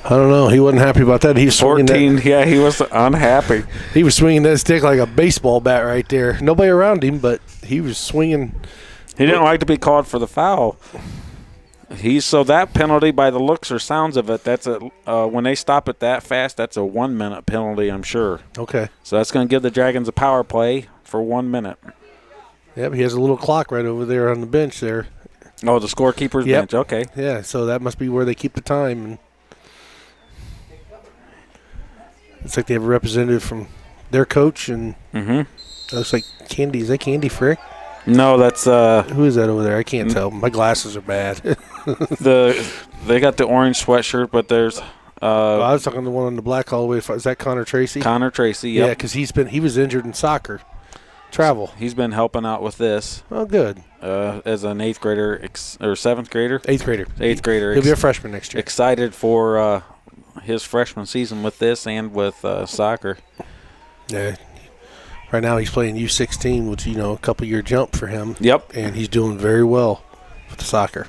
I don't know. He wasn't happy about that. He was 14. Yeah, he was unhappy. He was swinging that stick like a baseball bat right there. Nobody around him, but he was swinging. He didn't like to be called for the foul. So that penalty, by the looks or sounds of it, that's when they stop it that fast, that's a 1 minute penalty, I'm sure. Okay. So that's going to give the Dragons a power play for 1 minute. Yep, he has a little clock right over there on the bench there. Oh, the scorekeeper's bench. Okay. Yeah, so that must be where they keep the time. It's like they have a representative from their coach, and it looks like Candy. Is that Candy Frick? No, that's who is that over there? I can't tell. My glasses are bad. They got the orange sweatshirt, but there's. I was talking to the one on the black all the way. Is that Connor Tracy? Connor Tracy. Yep. Yeah, because he was injured in soccer travel. He's been helping out with this. Oh, good. As an 8th grader or 7th grader. 8th grader. 8th grader. He'll be a freshman next year. Excited for his freshman season with this and with soccer. Yeah. Right now he's playing U16, which, a couple-year jump for him. Yep. And he's doing very well with the soccer.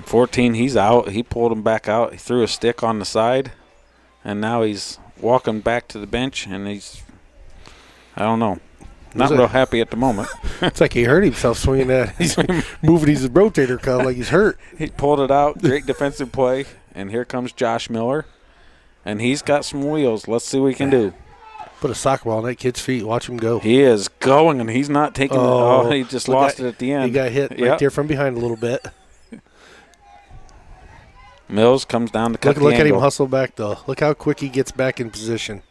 14, he's out. He pulled him back out. He threw a stick on the side, and now he's walking back to the bench, and he's, I don't know, not real happy at the moment. It's like he hurt himself swinging that. He's moving his rotator cuff like he's hurt. He pulled it out. Great defensive play. And here comes Josh Miller, and he's got some wheels. Let's see what he can do. Put a soccer ball in that kid's feet. Watch him go. He is going, and he's not taking it. Oh, he just lost it at the end. He got hit right there from behind a little bit. Mills comes down to cut the Look angle. at him hustle back, though. Look how quick he gets back in position.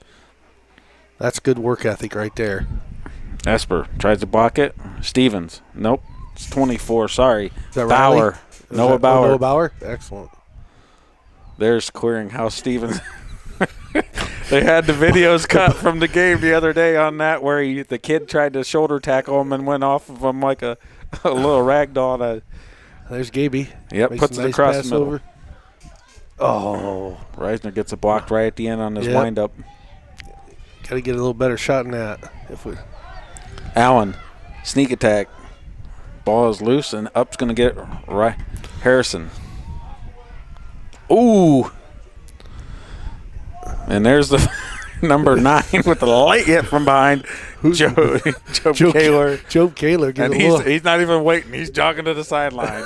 That's good work ethic right there. Esper tries to block it. Stevens. Nope. It's 24. Sorry. Is that Bauer. Noah Bauer. Noah Bauer? Excellent. There's Clearinghouse Stevens. They had the videos cut from the game the other day on that where the kid tried to shoulder tackle him and went off of him like a little rag doll. There's Gaby. Yep, Makes puts a it nice across pass the middle. over. Oh. Reisner gets it blocked right at the end on his Yep. windup. Got to get a little better shot than that. Allen, sneak attack. Ball is loose, and up's going to get it right. Harrison. Ooh. And there's the number 9 with the light hit from behind. Joe Kaler. Joe Kaler. And he's not even waiting. He's jogging to the sideline.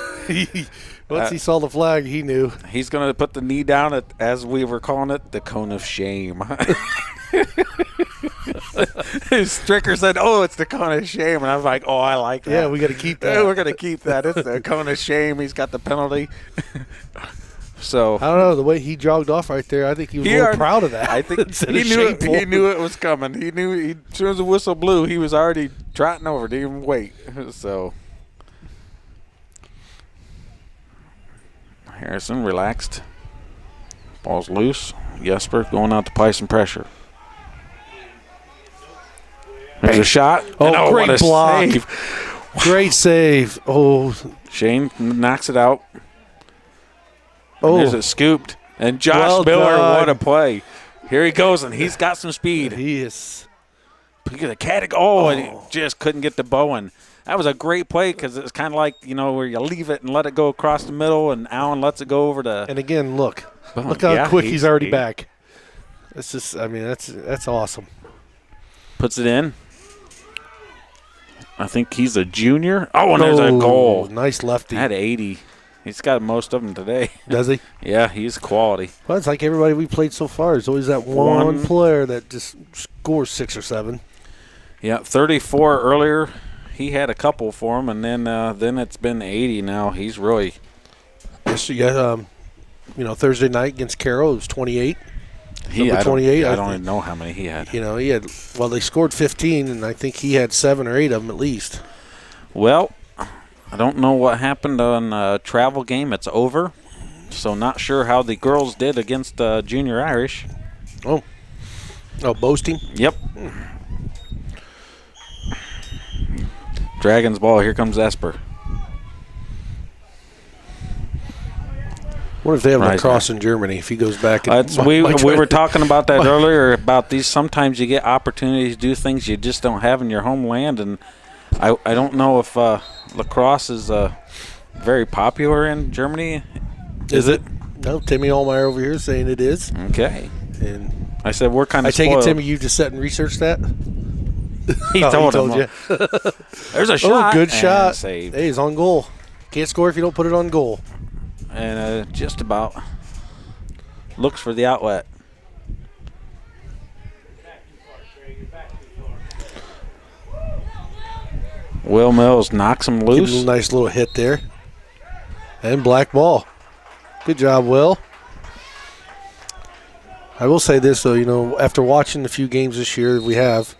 Once he saw the flag, he knew. He's going to put the knee down at, as we were calling it, the cone of shame. Stricker said, "Oh, it's the cone of shame," and I was like, "Oh, I like that. Yeah, we got to keep that. We're going to keep that. It's the cone of shame. He's got the penalty." So I don't know the way he jogged off right there. I think he was a little proud of that. I think he knew it was coming. He knew as soon as the whistle blew, he was already trotting over. Didn't even wait. So Harrison relaxed. Ball's loose. Jesper going out to apply some pressure. There's a shot. Oh, great what a block. Save. Great save. Oh. Shane knocks it out. Oh. There's it scooped. And Josh Well Miller, done. what a play. Here he goes, and he's got some speed. He is. Look at the cat. Oh, and he just couldn't get the Bowen. That was a great play because it's kind of like, where you leave it and let it go across the middle, and Allen lets it go over to. And again, look Bowen. how quick he's already back. It's just, that's awesome. Puts it in. I think he's a junior. Oh, and there's a goal. Nice lefty. At 80. He's got most of them today. Does he? Yeah, he's quality. Well, it's like everybody we played so far. There's always that one player that just scores 6 or 7. Yeah, 34 earlier. He had a couple for him, and then it's been 80 now. He's really. Yes, yeah. Thursday night against Carroll, it was 28. Number 28. I don't even know how many he had. He had. Well, they scored 15, and I think he had 7 or 8 of them at least. Well, I don't know what happened on a travel game. It's over, so not sure how the girls did against Junior Irish. Oh, boasting. Yep. Dragons ball. Here comes Esper. What if they have lacrosse in Germany? If he goes back, and we were talking about that earlier. About these, sometimes you get opportunities to do things you just don't have in your homeland, and I don't know if lacrosse is very popular in Germany. Is it? No, Timmy Allmeyer over here saying it is. Okay. And I said we're kind of. I take it, Timmy, you just sat and researched that. He told you. There's a shot. Oh, good shot. Saved. Hey, he's on goal. Can't score if you don't put it on goal. And just about looks for the outlet. Will Mills knocks him Give loose. him a nice little hit there. And black ball. Good job, Will. I will say this, though, after watching a few games this year we have,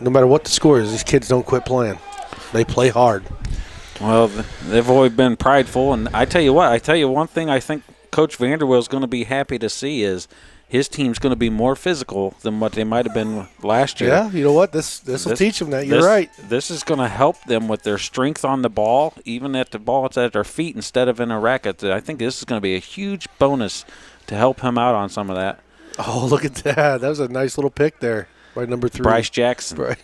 no matter what the score is, these kids don't quit playing. They play hard. Well, they've always been prideful, and I tell you one thing I think Coach Vanderweel is going to be happy to see is his team's going to be more physical than what they might have been last year. Yeah, you know what? This will teach them that. You're right. This is going to help them with their strength on the ball, even at the ball it's at their feet instead of in a racket. I think this is going to be a huge bonus to help him out on some of that. Oh, look at that. That was a nice little pick there by number 3. Bryce Jackson.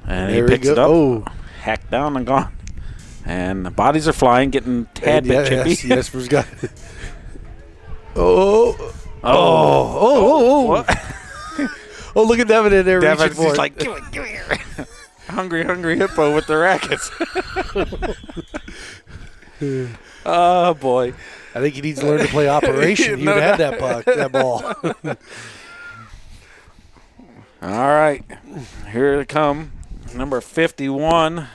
And there he picks it up, Oh. hacked down and gone. And the bodies are flying, getting tad bit chippy. Yes, Jesper's got it. Oh. Oh, look at Devin in there reaching for Devin's it. like, give it here. hungry hippo with the rackets. Oh, boy. I think he needs to learn to play operation. You had that ball. All right. Here they come. Number 51,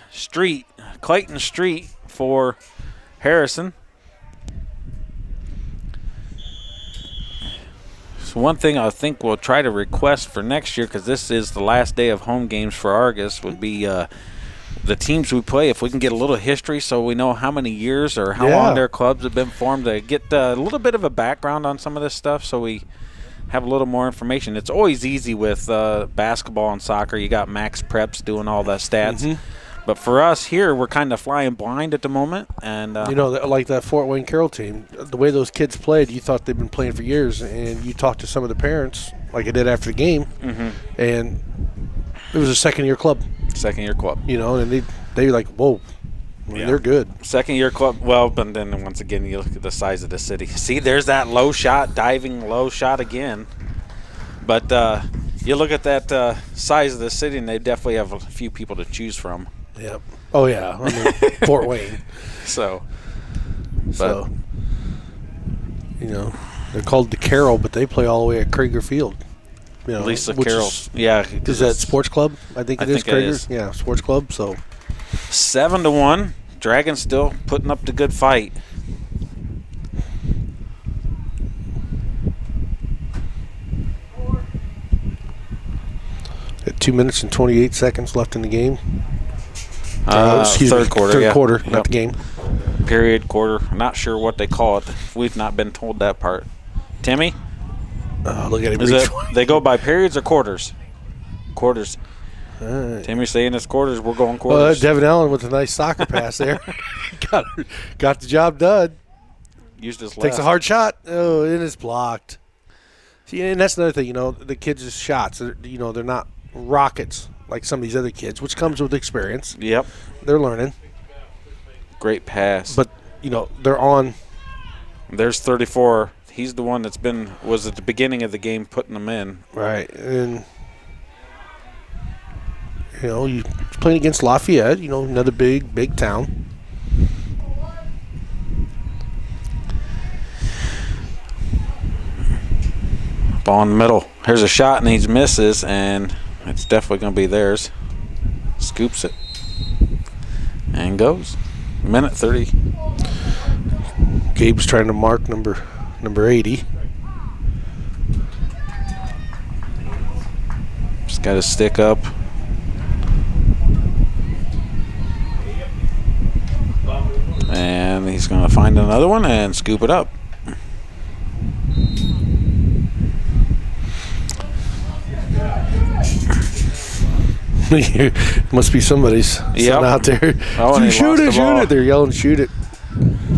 Clayton Street for Harrison. So one thing I think we'll try to request for next year, because this is the last day of home games for Argos, would be the teams we play. If we can get a little history so we know how many years or how long their clubs have been formed, to get a little bit of a background on some of this stuff so we have a little more information. It's always easy with basketball and soccer. You got Max Preps doing all the stats. Mm-hmm. But for us here, we're kind of flying blind at the moment. And like that Fort Wayne Carroll team, the way those kids played, you thought they'd been playing for years. And you talked to some of the parents, like I did after the game, and it was a second-year club. Second-year club. And they were like, whoa. They're good. Second-year club. Well, but then once again, you look at the size of the city. See, there's that diving low shot again. But you look at that size of the city, and they definitely have a few people to choose from. Yep. Oh, yeah. I mean, Fort Wayne. So, they're called the Carroll, but they play all the way at Krieger Field. Lisa Carroll. Is that Sports Club? I think it is Krieger. It is. Yeah, Sports Club. So 7-1. Dragons still putting up the good fight. Got 2 minutes and 28 seconds left in the game. Third quarter. Third quarter, not the game. Period, quarter. Not sure what they call it. We've not been told that part. Timmy? Look at him. They go by periods or quarters? Quarters. Right. Timmy's saying it's quarters. We're going quarters. Devin Allen with a nice soccer pass there. got the job done. Used his left. Takes a hard shot. Oh, it is blocked. See, and that's another thing. The kids' shots. They're not rockets like some of these other kids, which comes with experience. Yep. They're learning. Great pass. But, they're on. There's 34. He's the one was at the beginning of the game putting them in. Right. And, you're playing against Lafayette, another big town. Ball in the middle. Here's a shot, and he misses, and it's definitely going to be theirs. Scoops it. And goes. Minute 30. Gabe's trying to mark number 80. Just got to stick up. And he's going to find another one and scoop it up. Must be somebody's son out there. Shoot it. They're yelling, shoot it.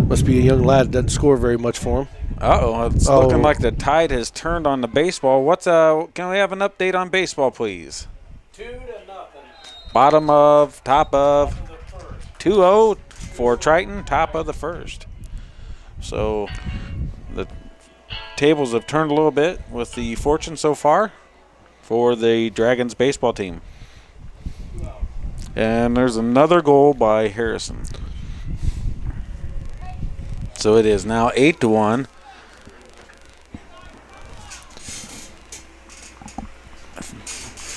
Must be a young lad that doesn't score very much for him. It's looking like the tide has turned on the baseball. Can we have an update on baseball, please? 2-0. Top of 2-0 for Triton, top of the first. So the tables have turned a little bit with the fortune so far for the Dragons baseball team. And there's another goal by Harrison. So it is now 8-1.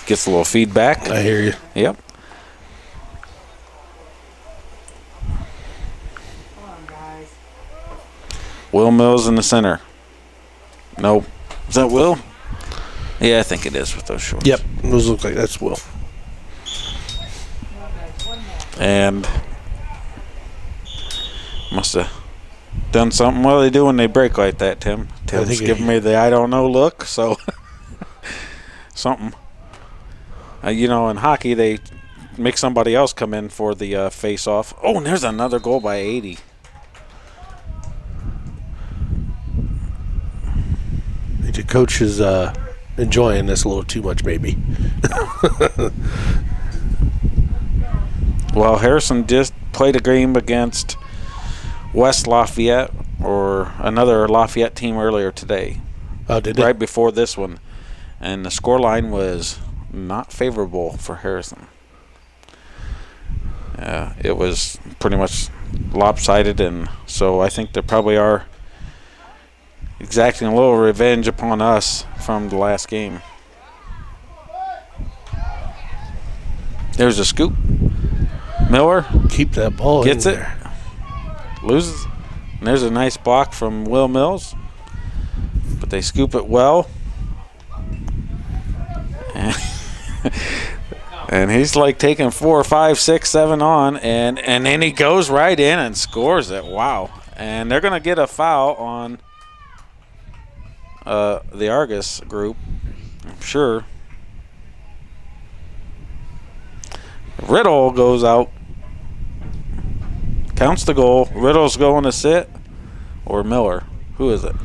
Gets a little feedback. I hear you. Yep. Come on, guys. Will Mills in the center. Nope. Is that Will? Yeah, I think it is with those shorts. Yep. Those look like that's Will. And must have done something. What do they do when they break like that, Tim? Tim's giving me the I don't know look, so something. In hockey, they make somebody else come in for the face-off. Oh, and there's another goal by 80. I think the coach is enjoying this a little too much, maybe. Well, Harrison just played a game against West Lafayette or another Lafayette team earlier today. Oh, did they? Right before this one. And the scoreline was not favorable for Harrison. It was pretty much lopsided, and so I think they probably are exacting a little revenge upon us from the last game. There's a scoop. Miller Keep that ball gets in it, there. loses, and there's a nice block from Will Mills, but they scoop it well. And he's like taking 4, 5, 6, 7 on, and then he goes right in and scores it. Wow. And they're going to get a foul on the Argos group, I'm sure. Riddle goes out. Counts the goal. Riddle's going to sit. Or Miller. Who is it?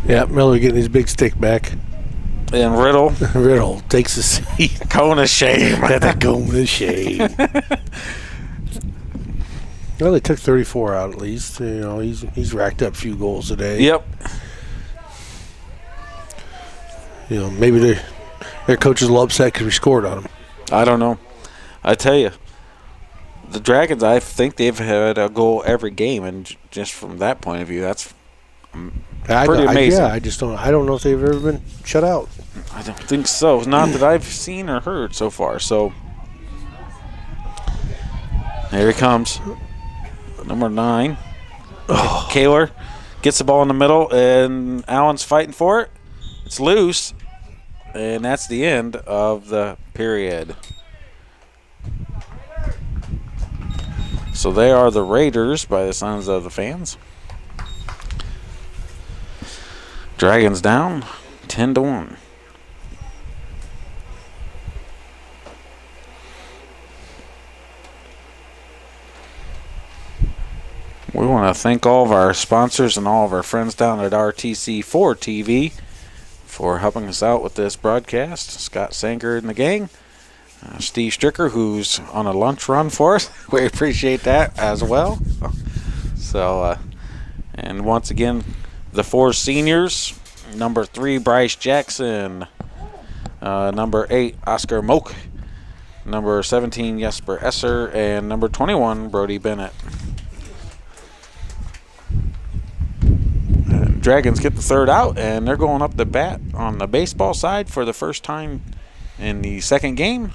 Yeah, Miller getting his big stick back. And Riddle. Riddle takes a seat. Cone of shame. That going to shame. Well, they took 34 out at least. You know, he's racked up a few goals today. Yep. You know, maybe their coaches will upset because we scored on them. I don't know. I tell you, the Dragons, I think they've had a goal every game, and just from that point of view, that's pretty amazing. I just don't. I don't know if they've ever been shut out. I don't think so. Not that I've seen or heard so far. So here he comes, number 9. Kaler gets the ball in the middle, and Allen's fighting for it. It's loose, and that's the end of the period. So they are the Raiders by the sounds of the fans. Dragons down 10-1. We want to thank all of our sponsors and all of our friends down at RTC4 TV for helping us out with this broadcast. Scott Sanger and the gang. Steve Stricker, who's on a lunch run for us. We appreciate that as well. So, and once again, the 4 seniors. Number 3, Bryce Jackson. Number 8, Oscar Moak. Number 17, Jesper Esser. And number 21, Brody Bennett. And Dragons get the 3rd out, and they're going up the bat on the baseball side for the first time in the 2nd game.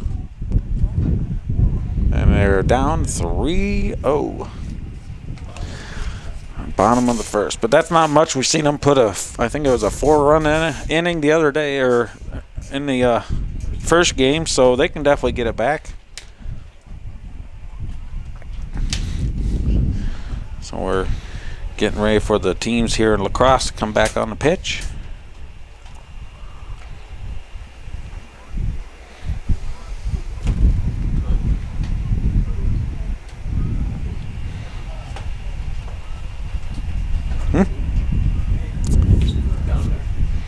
And they're down 3-0. Bottom of the 1st. But that's not much. We've seen them put I think it was a 4-run inning the other day, or in the first game, so they can definitely get it back. So we're getting ready for the teams here in Lacrosse to come back on the pitch.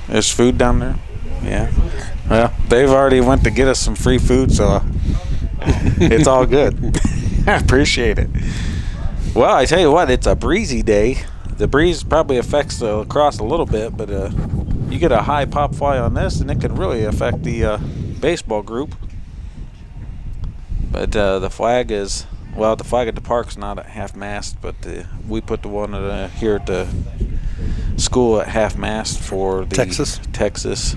There's food down there? Yeah. Well, they've already went to get us some free food, so it's all good. I appreciate it. Well, I tell you what, it's a breezy day. The breeze probably affects the lacrosse a little bit, but you get a high pop fly on this, and it can really affect the baseball group. But the flag is, well, the flag at the park's not at half-mast, but we put the one here at the school at half-mast for the Texas.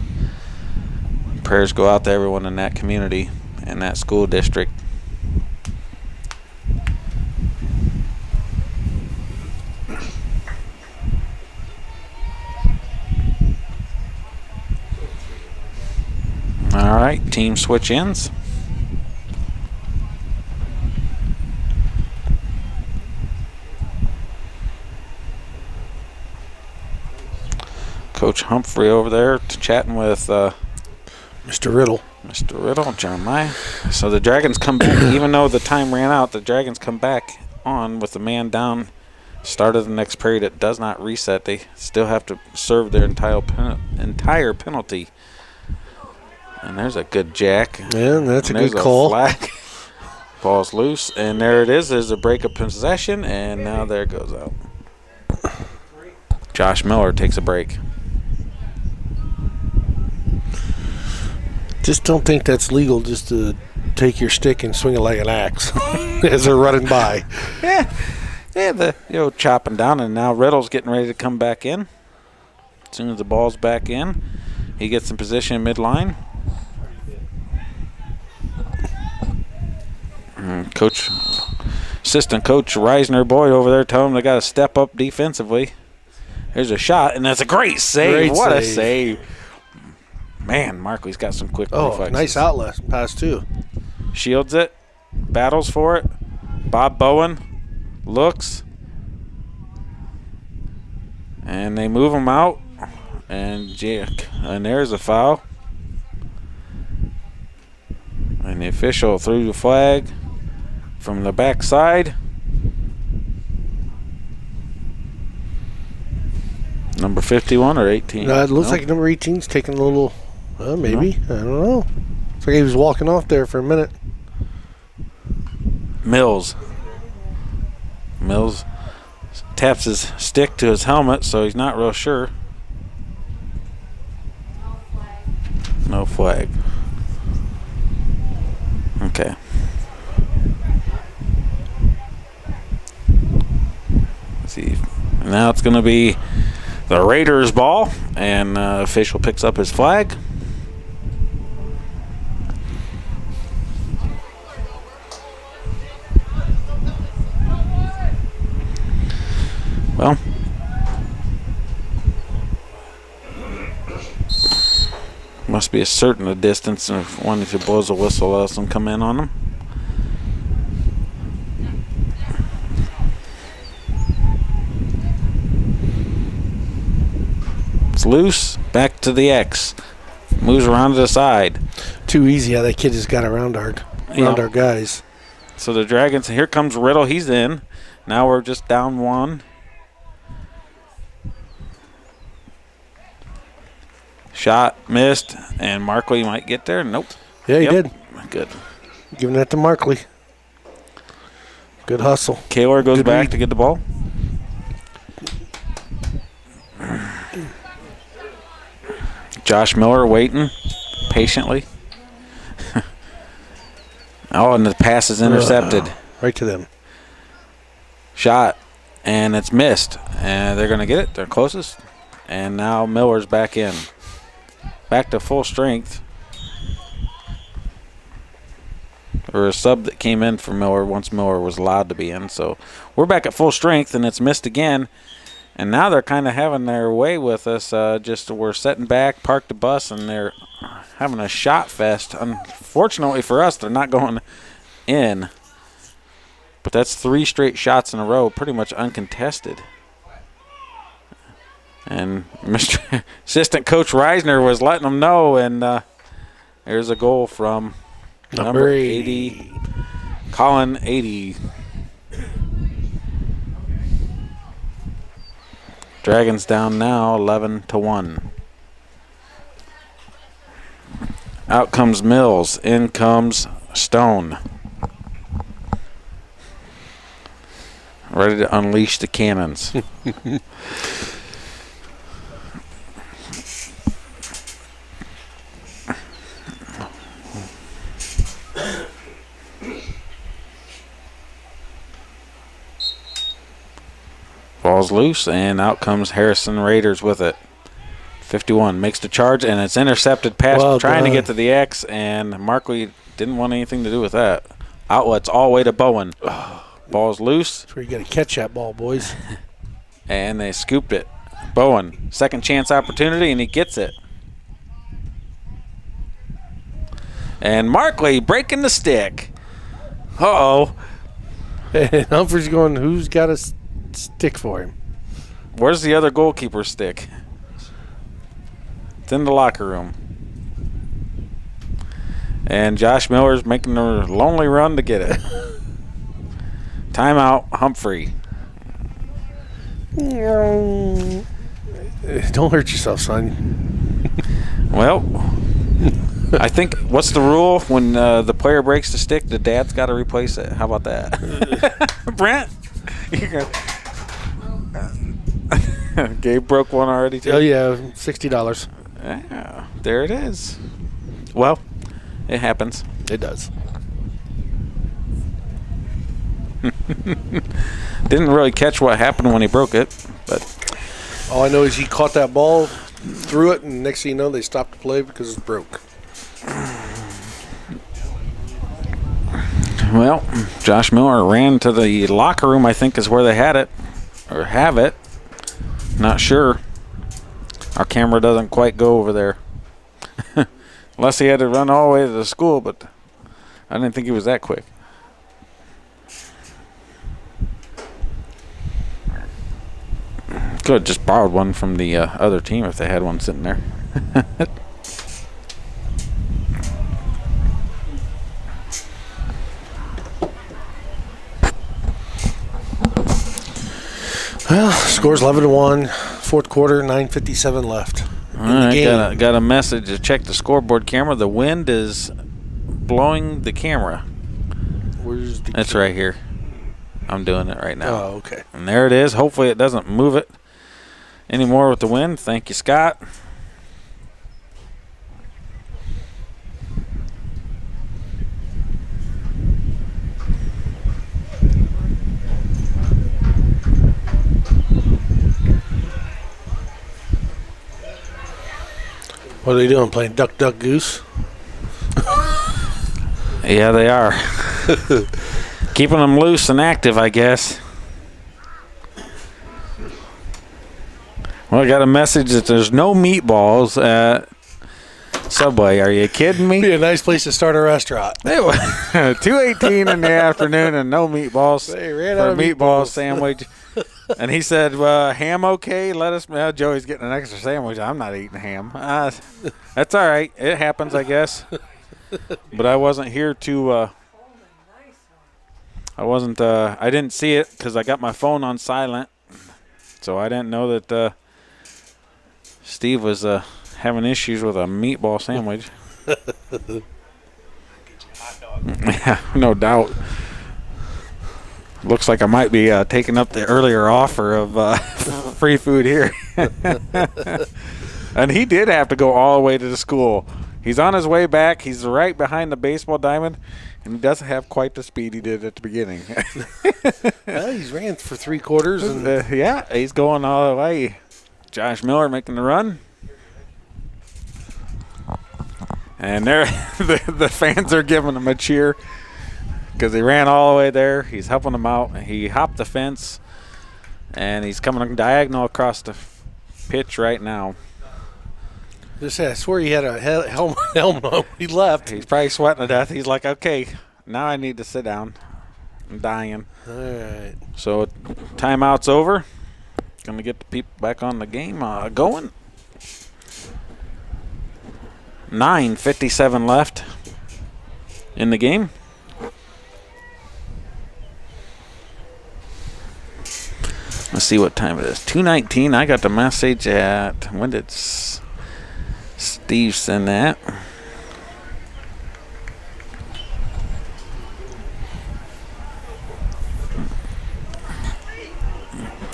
Prayers go out to everyone in that community and that school district. All right, team switch ends. Coach Humphrey over there chatting with Mr. Riddle. Mr. Riddle, Jeremiah. So the Dragons come back, even though the time ran out, the Dragons come back on with the man down. Start of the next period, it does not reset. They still have to serve their entire penalty. And there's a good jack. Yeah, that's And a good there's call. Flag. Ball's loose, and there it is. There's a break of possession, and now there it goes out. Josh Miller takes a break. Just don't think that's legal just to take your stick and swing it like an axe as they're running by. Yeah, chopping down, and now Riddle's getting ready to come back in. As soon as the ball's back in, he gets in position midline. Assistant coach Reisner Boyd over there telling them they got to step up defensively. There's a shot, and that's a great save. What a save. Man, Markley's got some quick reflexes. Nice outlet pass, too. Shields it, battles for it. Bob Bowen looks, and they move him out, and there's a foul. And the official threw the flag from the backside. Number 51 or 18? It looks like number 18's taking a little, maybe. No. I don't know. It's like he was walking off there for a minute. Mills taps his stick to his helmet, so he's not real sure. No flag. Okay. Let's see. Now it's going to be the Raiders' ball, and official picks up his flag. Well, must be a certain distance, and if one who blows a whistle lets them come in on them. It's loose, back to the X. Moves around to the side. Too easy how that kid just got around our guys. So the Dragons, here comes Riddle, he's in. Now we're just down one. Shot missed, and Markley might get there. Nope. Yeah, he did. Good. Giving that to Markley. Good hustle. Kaler goes back to get the ball. Josh Miller waiting patiently. And the pass is intercepted. Right to them. Shot, and it's missed. And they're going to get it. They're closest. And now Miller's back in. Back to full strength. Or a sub that came in for Miller once Miller was allowed to be in. So we're back at full strength, and it's missed again. And now they're kind of having their way with us. We're setting back, parked the bus, and they're having a shot fest. Unfortunately for us, they're not going in. But that's 3 straight shots in a row, pretty much uncontested. And Mr. Assistant Coach Reisner was letting them know, and there's a goal from number 80, Colin 80. Dragons down now 11-1. Out comes Mills. In comes Stone. Ready to unleash the cannons. Ball's loose, and out comes Harrison Raiders with it. 51 makes the charge, and it's intercepted pass trying to get to the X, and Markley didn't want anything to do with that. Outlets all the way to Bowen. Ball's loose. That's where you got to catch that ball, boys. And they scooped it. Bowen, second chance opportunity, and he gets it. And Markley breaking the stick. Uh-oh. And Humphrey's going, who's got a stick for him? Where's the other goalkeeper's stick? It's in the locker room. And Josh Miller's making a lonely run to get it. Timeout, Humphrey. Don't hurt yourself, son. Well, I think, what's the rule? When the player breaks the stick, the dad's got to replace it. How about that? Brent? Gabe broke one already, too? Oh, yeah, $60. Yeah, there it is. Well, it happens. It does. Didn't really catch what happened when he broke it, but All I know is he caught that ball, threw it, and next thing you know, they stopped the play because it broke. well, Josh Miller ran to the locker room, I think is where they had it, or have it. Not sure. Our camera doesn't quite go over there. Unless he had to run all the way to the school, but I didn't think he was that quick. Could have just borrowed one from the other team if they had one sitting there. Well, score's 11-1, fourth quarter, 9:57 left. All right, got a message to check the scoreboard camera. The wind is blowing the camera. Where's the It's right here. I'm doing it right now. Oh, okay. And there it is. Hopefully it doesn't move it anymore with the wind. Thank you, Scott. What are they doing? Playing Duck, Duck, Goose? Yeah, they are. Keeping them loose and active, I guess. Well, I got a message that there's no meatballs at Subway. Are you kidding me? Be a nice place to start a restaurant. 2:18 in the afternoon and no meatballs They ran for out a of meatball meatballs. sandwich. And he said, ham okay? Let us know. Joey's getting an extra sandwich. I'm not eating ham. That's all right. It happens, I guess. But I wasn't here to I didn't see it because I got my phone on silent. So I didn't know that Steve was having issues with a meatball sandwich. Yeah, no doubt. Looks like I might be taking up the earlier offer of free food here. And he did have to go all the way to the school. He's on his way back. He's right behind the baseball diamond, and he doesn't have quite the speed he did at the beginning. Well, he's ran for 3 quarters. And Yeah, he's going all the way. Josh Miller making the run. And there, the fans are giving him a cheer because he ran all the way there. He's helping them out. He hopped the fence, and he's coming diagonal across the pitch right now. just I swear he had a helmet on when he left. He's probably sweating to death. He's like, okay, now I need to sit down. I'm dying. All right. So timeout's over. Going to get the people back on the game going. 9:57 left in the game. Let's see what time it is. 2:19. I got the message at, when did Steve send that?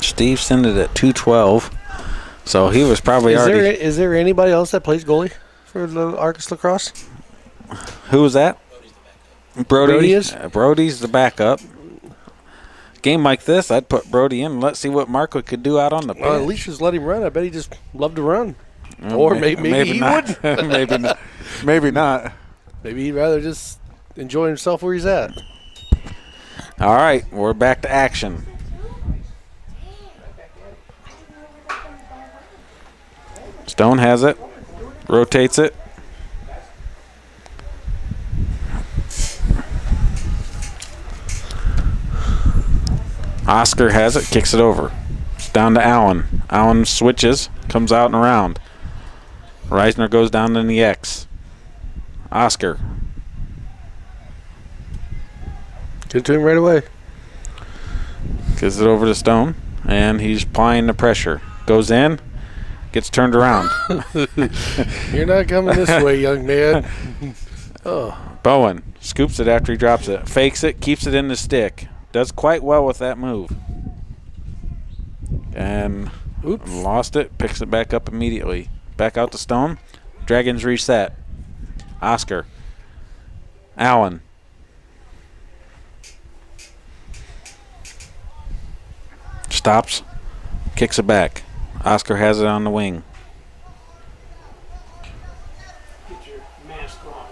Steve sent it at 2:12. So he was probably already. Is there anybody else that plays goalie for the Argos Lacrosse? Who was that? Brody is? Brody's the backup. Game like this, I'd put Brody in and let's see what Marco could do out on the pitch. Well, at least just let him run. I bet he just loved to run. Or maybe he not. would. Maybe not. Maybe not. Maybe he'd rather just enjoy himself where he's at. All right, we're back to action. Stone has it. Rotates it. Oscar has it, kicks it over. It's down to Allen. Allen switches, comes out and around. Reisner goes down in the X. Oscar. Get to him right away. Gives it over to Stone, and he's applying the pressure. Goes in, Gets turned around. You're not coming this way, young man. Oh. Bowen scoops it after he drops it. Fakes it, keeps it in the stick. Does quite well with that move. And lost it, picks it back up immediately. Back out to Stone. Dragons reset. Oscar. Allen. Stops. Kicks it back. Oscar has it on the wing. Get your mask on.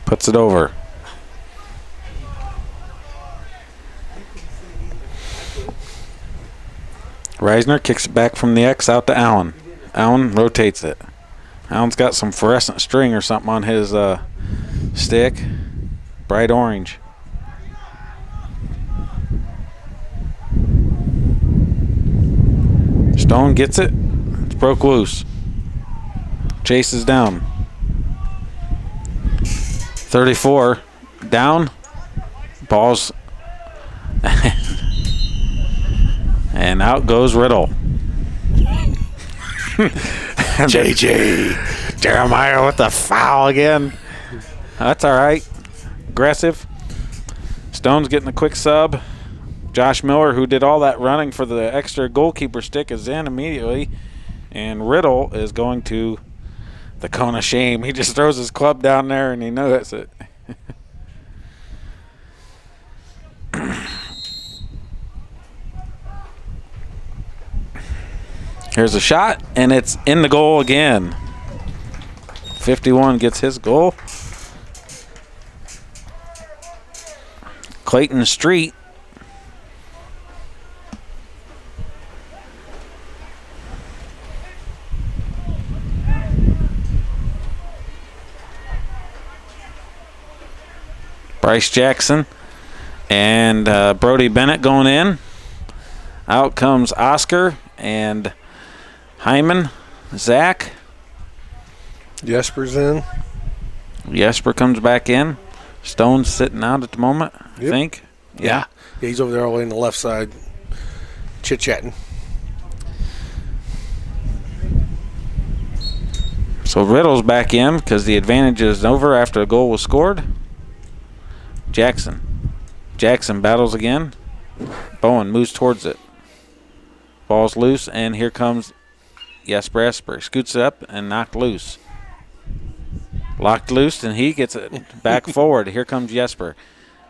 Puts it over. Reisner kicks it back from the X out to Allen. Allen rotates it. Allen's got some fluorescent string or something on his stick. Bright orange. Stone gets it. It's broke loose. Chases down. 34. Down. Ball's. And out goes Riddle. JJ. Jeremiah with the foul again. That's all right. Aggressive. Stone's getting a quick sub. Josh Miller, who did all that running for the extra goalkeeper stick, is in immediately. And Riddle is going to the cone of shame. He just throws his club down there and he knows it. Here's a shot, and it's in the goal again. 51 gets his goal. Clayton Street. Bryce Jackson and Brody Bennett going in. Out comes Oscar and Hyman. Zach. Jesper's in. Jesper comes back in. Stone's sitting out at the moment, I think. Yeah, he's over there all the way on the left side, chit-chatting. So Riddle's back in because the advantage is over after a goal was scored. Jackson battles again. Bowen moves towards it. Ball's loose, and here comes Jesper Esper. Scoots it up and knocked loose. Locked loose, and he gets it back forward. Here comes Jesper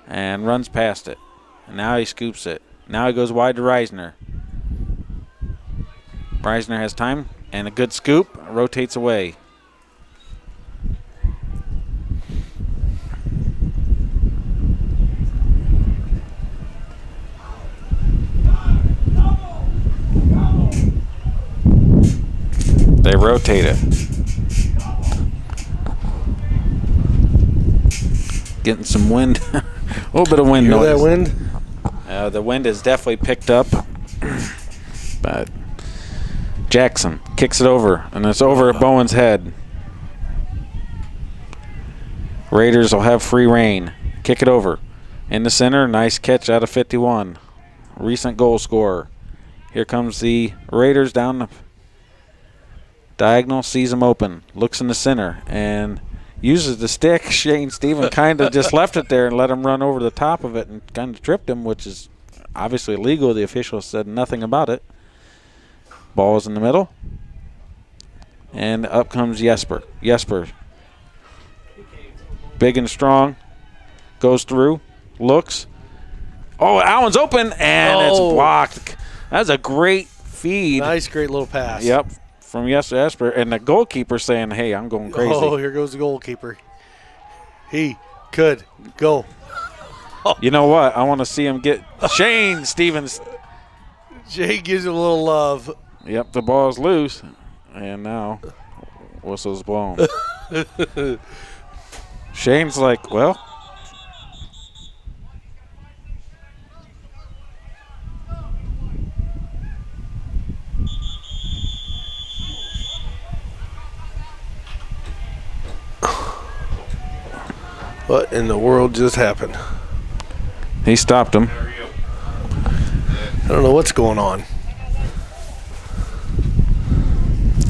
and runs past it. And now he scoops it. Now he goes wide to Reisner. Reisner has time and a good scoop. Rotates away. They rotate it. Getting some wind. A little bit of wind You hear noise. that wind? The wind is definitely picked up. But Jackson kicks it over, and it's over at Bowen's head. Raiders will have free reign. Kick it over. In the center, nice catch out of 51. Recent goal scorer. Here comes the Raiders down the diagonal, sees him open, looks in the center, and uses the stick. Shane Stephen kind of just left it there and let him run over the top of it and kind of tripped him, which is obviously illegal. The official said nothing about it. Ball is in the middle. And up comes Jesper. Jesper, big and strong, goes through, looks. Oh, Allen's open, and it's blocked. That's a great feed. Nice, great little pass. Yep. From Jesper, and the goalkeeper saying, hey, I'm going crazy. Oh, here goes the goalkeeper. He could go. You know what? I want to see him get Shane Stevens. Jay gives him a little love. Yep, the ball's loose, and now whistle's blown. Shane's like, well. What in the world just happened? He stopped him. I don't know what's going on.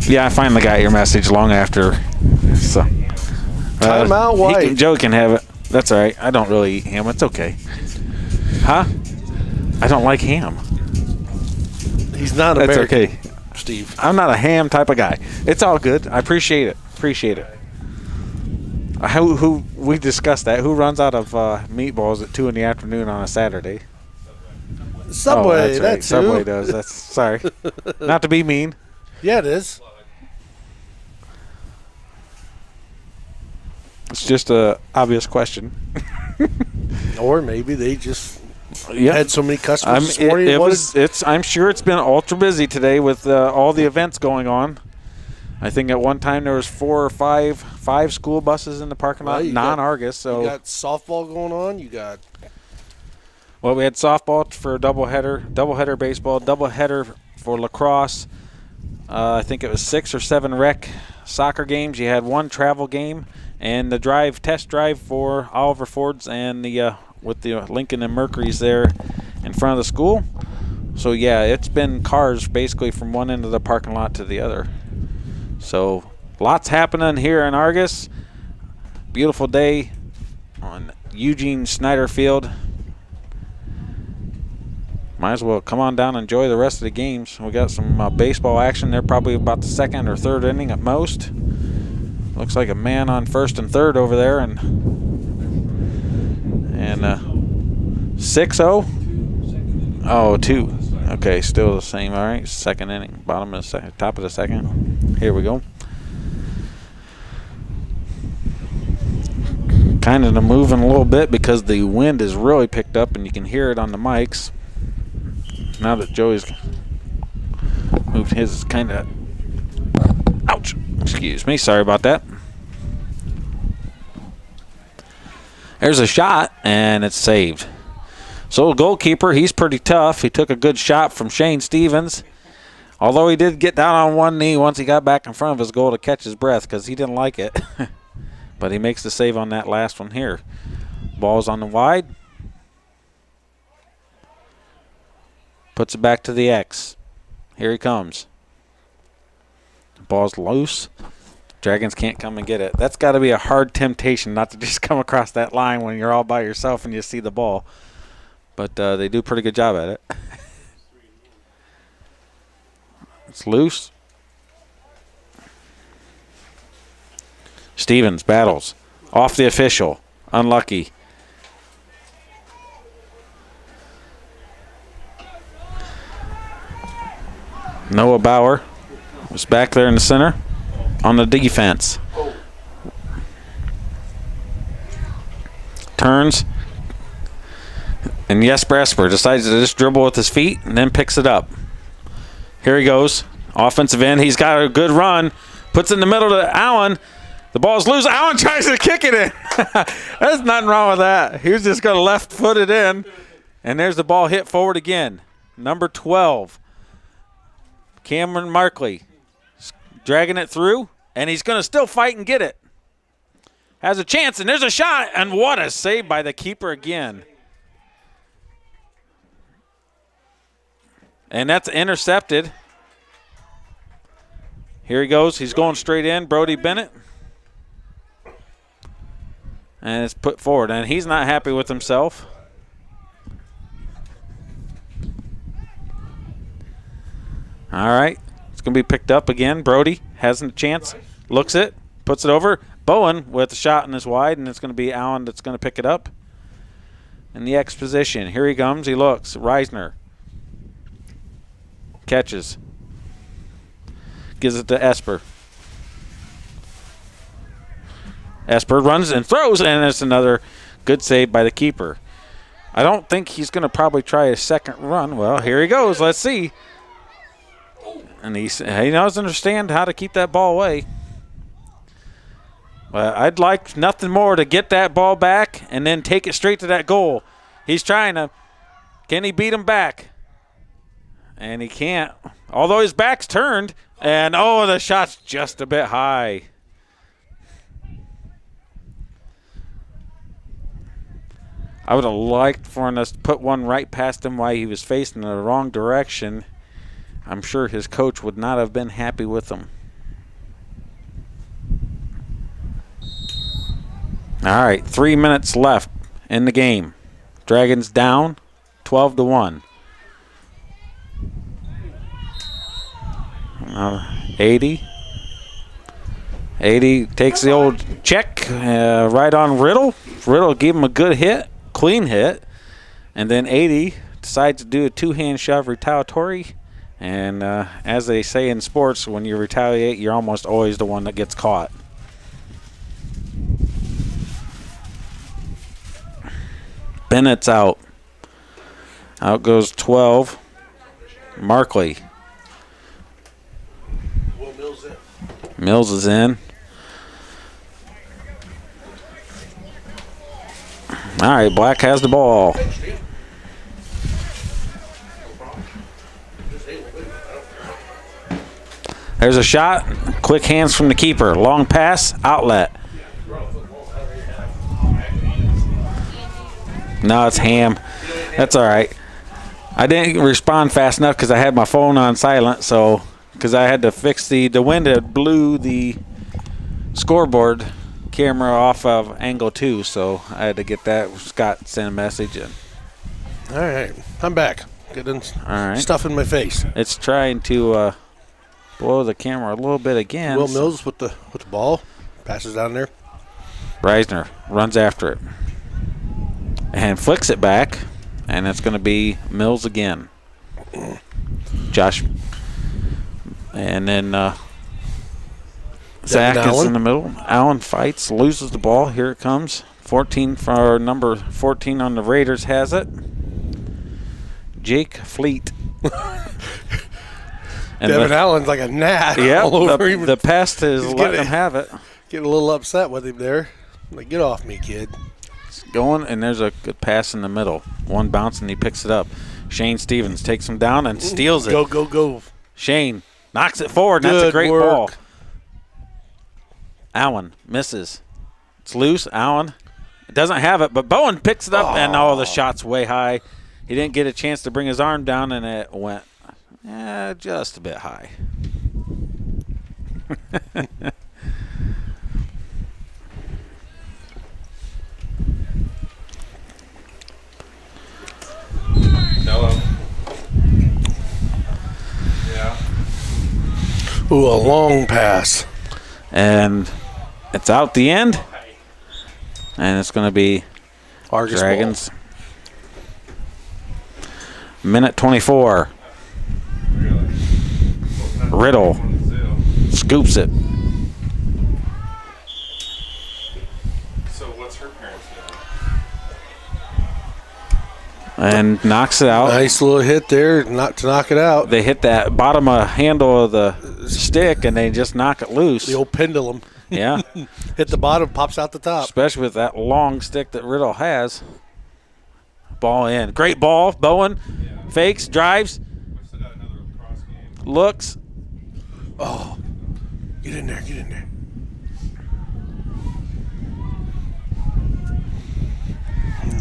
Yeah, I finally got your message long after. So Timeout, White. Joe can have it. That's all right. I don't really eat ham. It's okay. Huh? I don't like ham. He's not That's American, okay. Steve. I'm not a ham type of guy. It's all good. I appreciate it. Appreciate it. Who we discussed that. Who runs out of meatballs at 2 in the afternoon on a Saturday? Subway, that's right. too. Subway does. That's sorry. Not to be mean. Yeah, it is. It's just a obvious question. Or maybe they just Yep. had so many customers this morning. I'm sure it's been ultra busy today with all the events going on. I think at one time there was 4 or 5 school buses in the parking lot, non-Argos. So you got softball going on. You got we had softball for a doubleheader baseball, doubleheader for lacrosse. I think it was 6 or 7 rec soccer games. You had 1 travel game, and the test drive for Oliver Ford's and the with the Lincoln and Mercury's there in front of the school. So yeah, it's been cars basically from one end of the parking lot to the other. So lots happening here in Argos. Beautiful day on Eugene Snyder Field. Might as well come on down and enjoy the rest of the games. We got some baseball action. They're probably about the 2nd or 3rd inning at most. Looks like a man on 1st and 3rd over there, and 6-0. Oh, 2. Okay, still the same. All right, 2nd inning, bottom of the second, top of the 2nd. Here we go. Kind of moving a little bit because the wind is really picked up, and you can hear it on the mics. Now that Joey's moved his, kind of. Ouch! Excuse me. Sorry about that. There's a shot, and it's saved. So the goalkeeper, he's pretty tough. He took a good shot from Shane Stevens. Although he did get down on one knee once he got back in front of his goal to catch his breath because he didn't like it. But he makes the save on that last one here. Ball's on the wide. Puts it back to the X. Here he comes. Ball's loose. Dragons can't come and get it. That's got to be a hard temptation not to just come across that line when you're all by yourself and you see the ball. But they do a pretty good job at it. It's loose. Stevens battles. Off the official. Unlucky. Noah Bauer was back there in the center on the defense. Turns. And Jesper Esper decides to just dribble with his feet and then picks it up. Here he goes. Offensive end. He's got a good run. Puts it in the middle to Allen. The ball's loose. Allen tries to kick it in. There's nothing wrong with that. He was just going to left foot it in. And there's the ball hit forward again. Number 12. Cameron Markley. Dragging it through. And he's going to still fight and get it. Has a chance. And there's a shot. And what a save by the keeper again. And that's intercepted. Here he goes. He's going straight in. Brody Bennett. And it's put forward. And he's not happy with himself. All right. It's going to be picked up again. Brody has a chance. Looks it. Puts it over. Bowen with a shot in his wide. And it's going to be Allen that's going to pick it up. In the X position. Here he comes. He looks. Reisner. Catches. Gives it to Esper. Esper runs and throws, and it's another good save by the keeper. I don't think he's going to probably try a second run. Well, here he goes. Let's see. And he knows understand how to keep that ball away. But I'd like nothing more to get that ball back and then take it straight to that goal. He's trying to. Can he beat him back? And he can't. Although his back's turned. And, oh, the shot's just a bit high. I would have liked for him to put one right past him while he was facing the wrong direction. I'm sure his coach would not have been happy with him. All right, 3 minutes left in the game. Dragons down 12-1. 80. 80 takes the old check right on Riddle. Riddle gave him a good hit, clean hit. And then 80 decides to do a two-hand shove retaliatory. And as they say in sports, when you retaliate, you're almost always the one that gets caught. Bennett's out. Out goes 12. Markley. Mills is in. All right, Black has the ball. There's a shot. Quick hands from the keeper. Long pass, outlet. No, it's Ham. That's all right. I didn't respond fast enough because I had my phone on silent, so because I had to fix the wind had blew the scoreboard camera off of angle 2, so I had to get that. Scott sent a message in. All right, I'm back. Getting right. stuff in my face. It's trying to blow the camera a little bit again. Will Mills with the ball passes down there. Reisner runs after it and flicks it back, and it's going to be Mills again. Josh, and then Zach is in the middle. Allen fights, loses the ball. Here it comes. 14 for number 14 on the Raiders has it. Jake Fleet. And Devin Allen's like a gnat. Yeah, all over him. the pest is letting him have it. Getting a little upset with him there. Like, get off me, kid. It's going, and there's a good pass in the middle. One bounce, and he picks it up. Shane Stevens takes him down and steals it. Go, go, go. Shane knocks it forward. That's a great ball. Allen misses. It's loose. Allen doesn't have it, but Bowen picks it up, and the shot's way high. He didn't get a chance to bring his arm down, and it went just a bit high. Hello. Yeah. Ooh, a long pass. And it's out the end. And it's going to be Argos Dragons. Ball. Minute 24. Riddle scoops it. So what's her parents doing? And knocks it out. Nice little hit there, not to knock it out. They hit that bottom handle of the stick, and they just knock it loose. The old pendulum. Yeah. Hit the bottom, pops out the top. Especially with that long stick that Riddle has. Ball in. Great ball. Bowen fakes, drives, looks. Oh, get in there, get in there.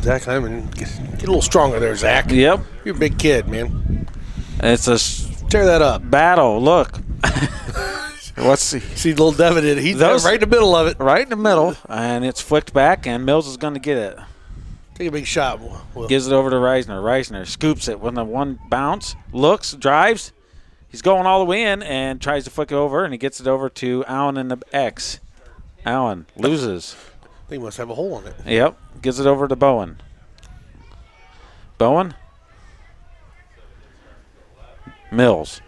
Zach Hyman, get a little stronger there, Zach. Yep. You're a big kid, man. It's a tear that up. Battle. Look. See little Devin in it. He's right in the middle of it. Right in the middle, and it's flicked back, and Mills is going to get it. Take a big shot. Will. Gives it over to Reisner. Reisner scoops it with a one bounce, looks, drives. He's going all the way in and tries to flick it over, and he gets it over to Allen in the X. Allen loses. He must have a hole in it. Yep. Gives it over to Bowen. Bowen. Mills.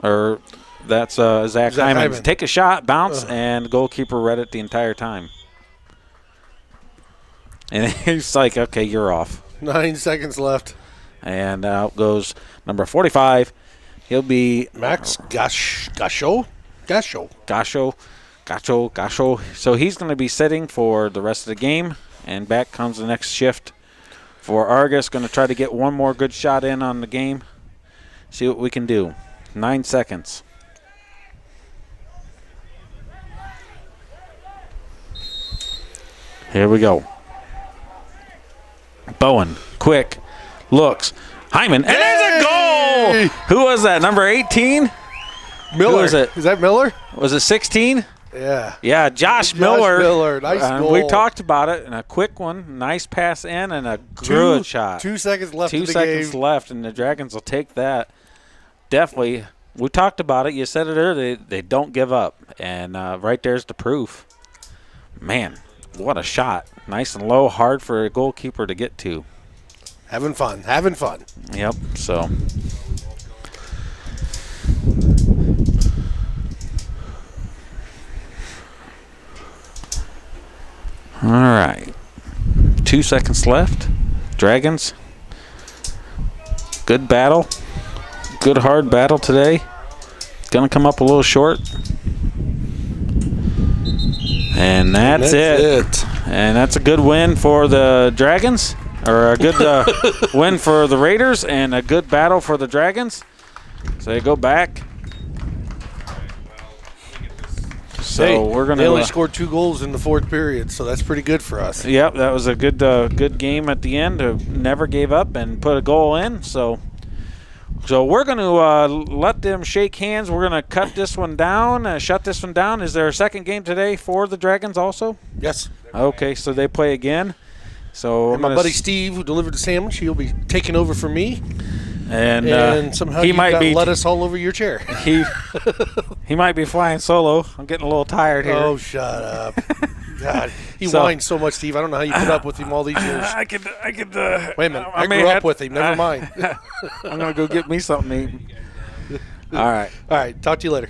Or that's Zach Hyman. Take a shot, bounce, and goalkeeper read it the entire time. And he's like, okay, you're off. 9 seconds left. And out goes number 45. He'll be Max Gasho. So he's going to be sitting for the rest of the game. And back comes the next shift for Argos. Going to try to get one more good shot in on the game. See what we can do. 9 seconds. Here we go. Bowen, quick, looks. Hyman, and there's a goal! Who was that, number 18? Miller. Who was it? Is that Miller? Was it 16? Yeah. Yeah, Josh Miller. Nice goal. We talked about it, and a quick one. Nice pass in and a good shot. 2 seconds left in the 2 seconds game. left, and the Dragons will take that. Definitely. We talked about it. You said it earlier. They don't give up. And right there's the proof. Man, what a shot. Nice and low, hard for a goalkeeper to get to. Having fun. Yep, so. All right. 2 seconds left. Dragons. Good battle. Good hard battle today. Gonna come up a little short. And that's it. And that's a good win for the Dragons. Or a good win for the Raiders and a good battle for the Dragons. So they go back. So we're gonna. They only scored 2 goals in the 4th period, so that's pretty good for us. Yep, that was a good game at the end. Never gave up and put a goal in. So we're gonna let them shake hands. We're gonna cut this one down, shut this one down. Is there a second game today for the Dragons also? Yes. Okay, so they play again. So and my buddy Steve, who delivered the sandwich, he'll be taking over for me. And somehow he you might got be lettuce all over your chair. He might be flying solo. I'm getting a little tired here. Oh, shut up! God, he whines so much, Steve. I don't know how you put up with him all these years. I could. Wait a minute. I grew up with him. Never mind. I'm gonna go get me something to eat. All right. All right. Talk to you later.